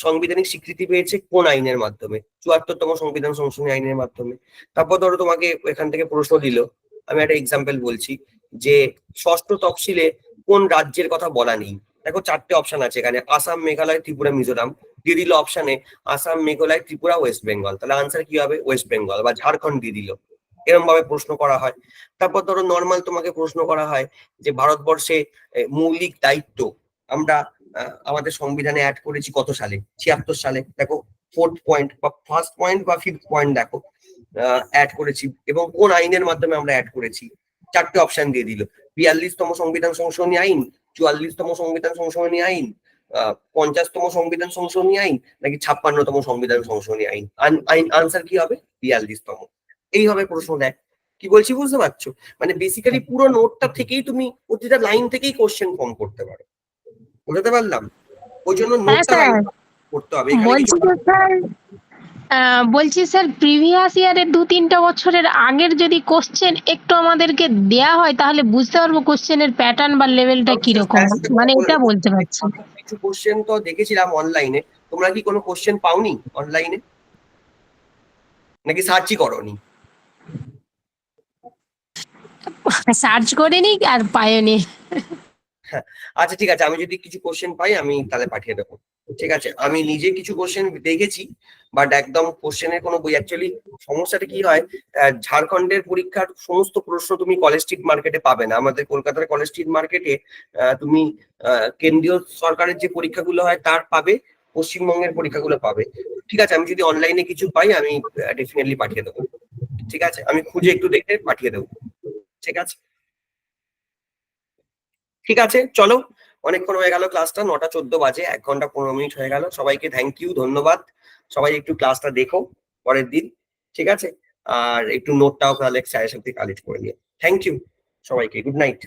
সাংবিধানিক স্বীকৃতি পেয়েছে কোন আইনের মাধ্যমে? 74তম সংবিধান সংশোধনী আইনের মাধ্যমে। তারপর ধরো তোমাকে এখান থেকে প্রশ্ন দিল, আমি একটা এক্সাম্পল বলছি, যে ষষ্ঠ তফসিলে কোন রাজ্যের কথা বলা নেই? দেখো 4টে অপশন আছে এখানে, আসাম, মেঘালয়, ত্রিপুরা, মিজোরাম। দিয়ে দিল অপশনে আসাম, মেঘালয়, ত্রিপুরা, ওয়েস্ট বেঙ্গল, তাহলে আনসার কি হবে? ওয়েস্ট বেঙ্গল। বা ঝাড়খণ্ড দিয়ে দিল, এরকম ভাবে প্রশ্ন করা হয়। তারপর ধরো নর্মাল তোমাকে প্রশ্ন করা হয় যে ভারতবর্ষে মৌলিক দায়িত্ব আমরা আমাদের সংবিধানে অ্যাড করেছি কত সালে? 76 সালে। দেখো ফোর্থ পয়েন্ট বা ফার্স্ট পয়েন্ট বা ফিফথ পয়েন্ট দেখো অ্যাড করেছি, এবং কোন আইনের মাধ্যমে আমরা অ্যাড করেছি। 4টে অপশন দিয়ে দিল, 42তম সংবিধান সংশোধনী আইন, 44তম সংবিধান সংশোধনী আইন, 50তম সংবিধান সংশোধনী আইন, নাকি 56তম সংবিধান সংশোধনী আইন। আনসার কি হবে? 42তম। এই হবে প্রশ্ন। দেখ কি বলছি, বুঝতে পারছো? মানে বেসিক্যালি পুরো নোটটা থেকেই তুমি প্রতিটা লাইন থেকেই কোশ্চেন ফর্ম করতে পারো। বুঝতে পারলাম? ওই জন্য হ্যাঁ নোটটা স্যার, করতে হবে। এখানে কিছু বলছি স্যার প্রিভিয়াস ইয়ারের 2-3টা বছরের আগের যদি কোশ্চেন একটু আমাদেরকে দেয়া হয় তাহলে বুঝতে পারবো কোশ্চেনের প্যাটার্ন বা লেভেলটা কিরকম, মানে এটা বলতে পারছি। কিছু কোশ্চেন তো দেখেছিলাম অনলাইনে। তোমরা কি কোনো কোশ্চেন পাওনি অনলাইনে, নাকি সার্চই করোনি? সার্চ করিনি আর পাইনি। আচ্ছা ঠিক আছে, আমি যদি কিছু কোশ্চেন পাই আমি তাহলে পাঠিয়ে দেবো। ঠিক আছে, আমি নিজে কিছু কোশ্চেন দেখেছি, বাট একদম কোশ্চেনের কোনো বই অ্যাকচুয়ালি সমস্যাটা কি হয়, ঝাড়খণ্ডের পরীক্ষার সমস্ত প্রশ্ন তুমি কলেজ স্ট্রিট মার্কেটে পাবে না। আমাদের কলকাতার কলেজ স্ট্রিট মার্কেটে তুমি কেন্দ্রীয় সরকারের যে পরীক্ষাগুলো হয় তার পাবে, পশ্চিমবঙ্গের পরীক্ষাগুলো পাবে। ঠিক আছে, আমি যদি অনলাইনে কিছু পাই আমি ডেফিনেটলি পাঠিয়ে দেবো। ঠিক আছে, আমি খুঁজে একটু দেখে পাঠিয়ে দেবো। ঠিক আছে, ঠিক আছে, চলো। অনেকক্ষণ হয়ে গেল, ক্লাসটা 9টা 14 বাজে, 1 ঘন্টা 15 মিনিট হয়ে গেল। সবাইকে থ্যাংক ইউ, ধন্যবাদ। সবাই একটু ক্লাসটা দেখো পরের দিন। ঠিক আছে, আর একটু নোটটাও তাহলে স্যারের সাথে কালেক্ট করে নিও। থ্যাংক ইউ সবাইকে, গুড নাইট।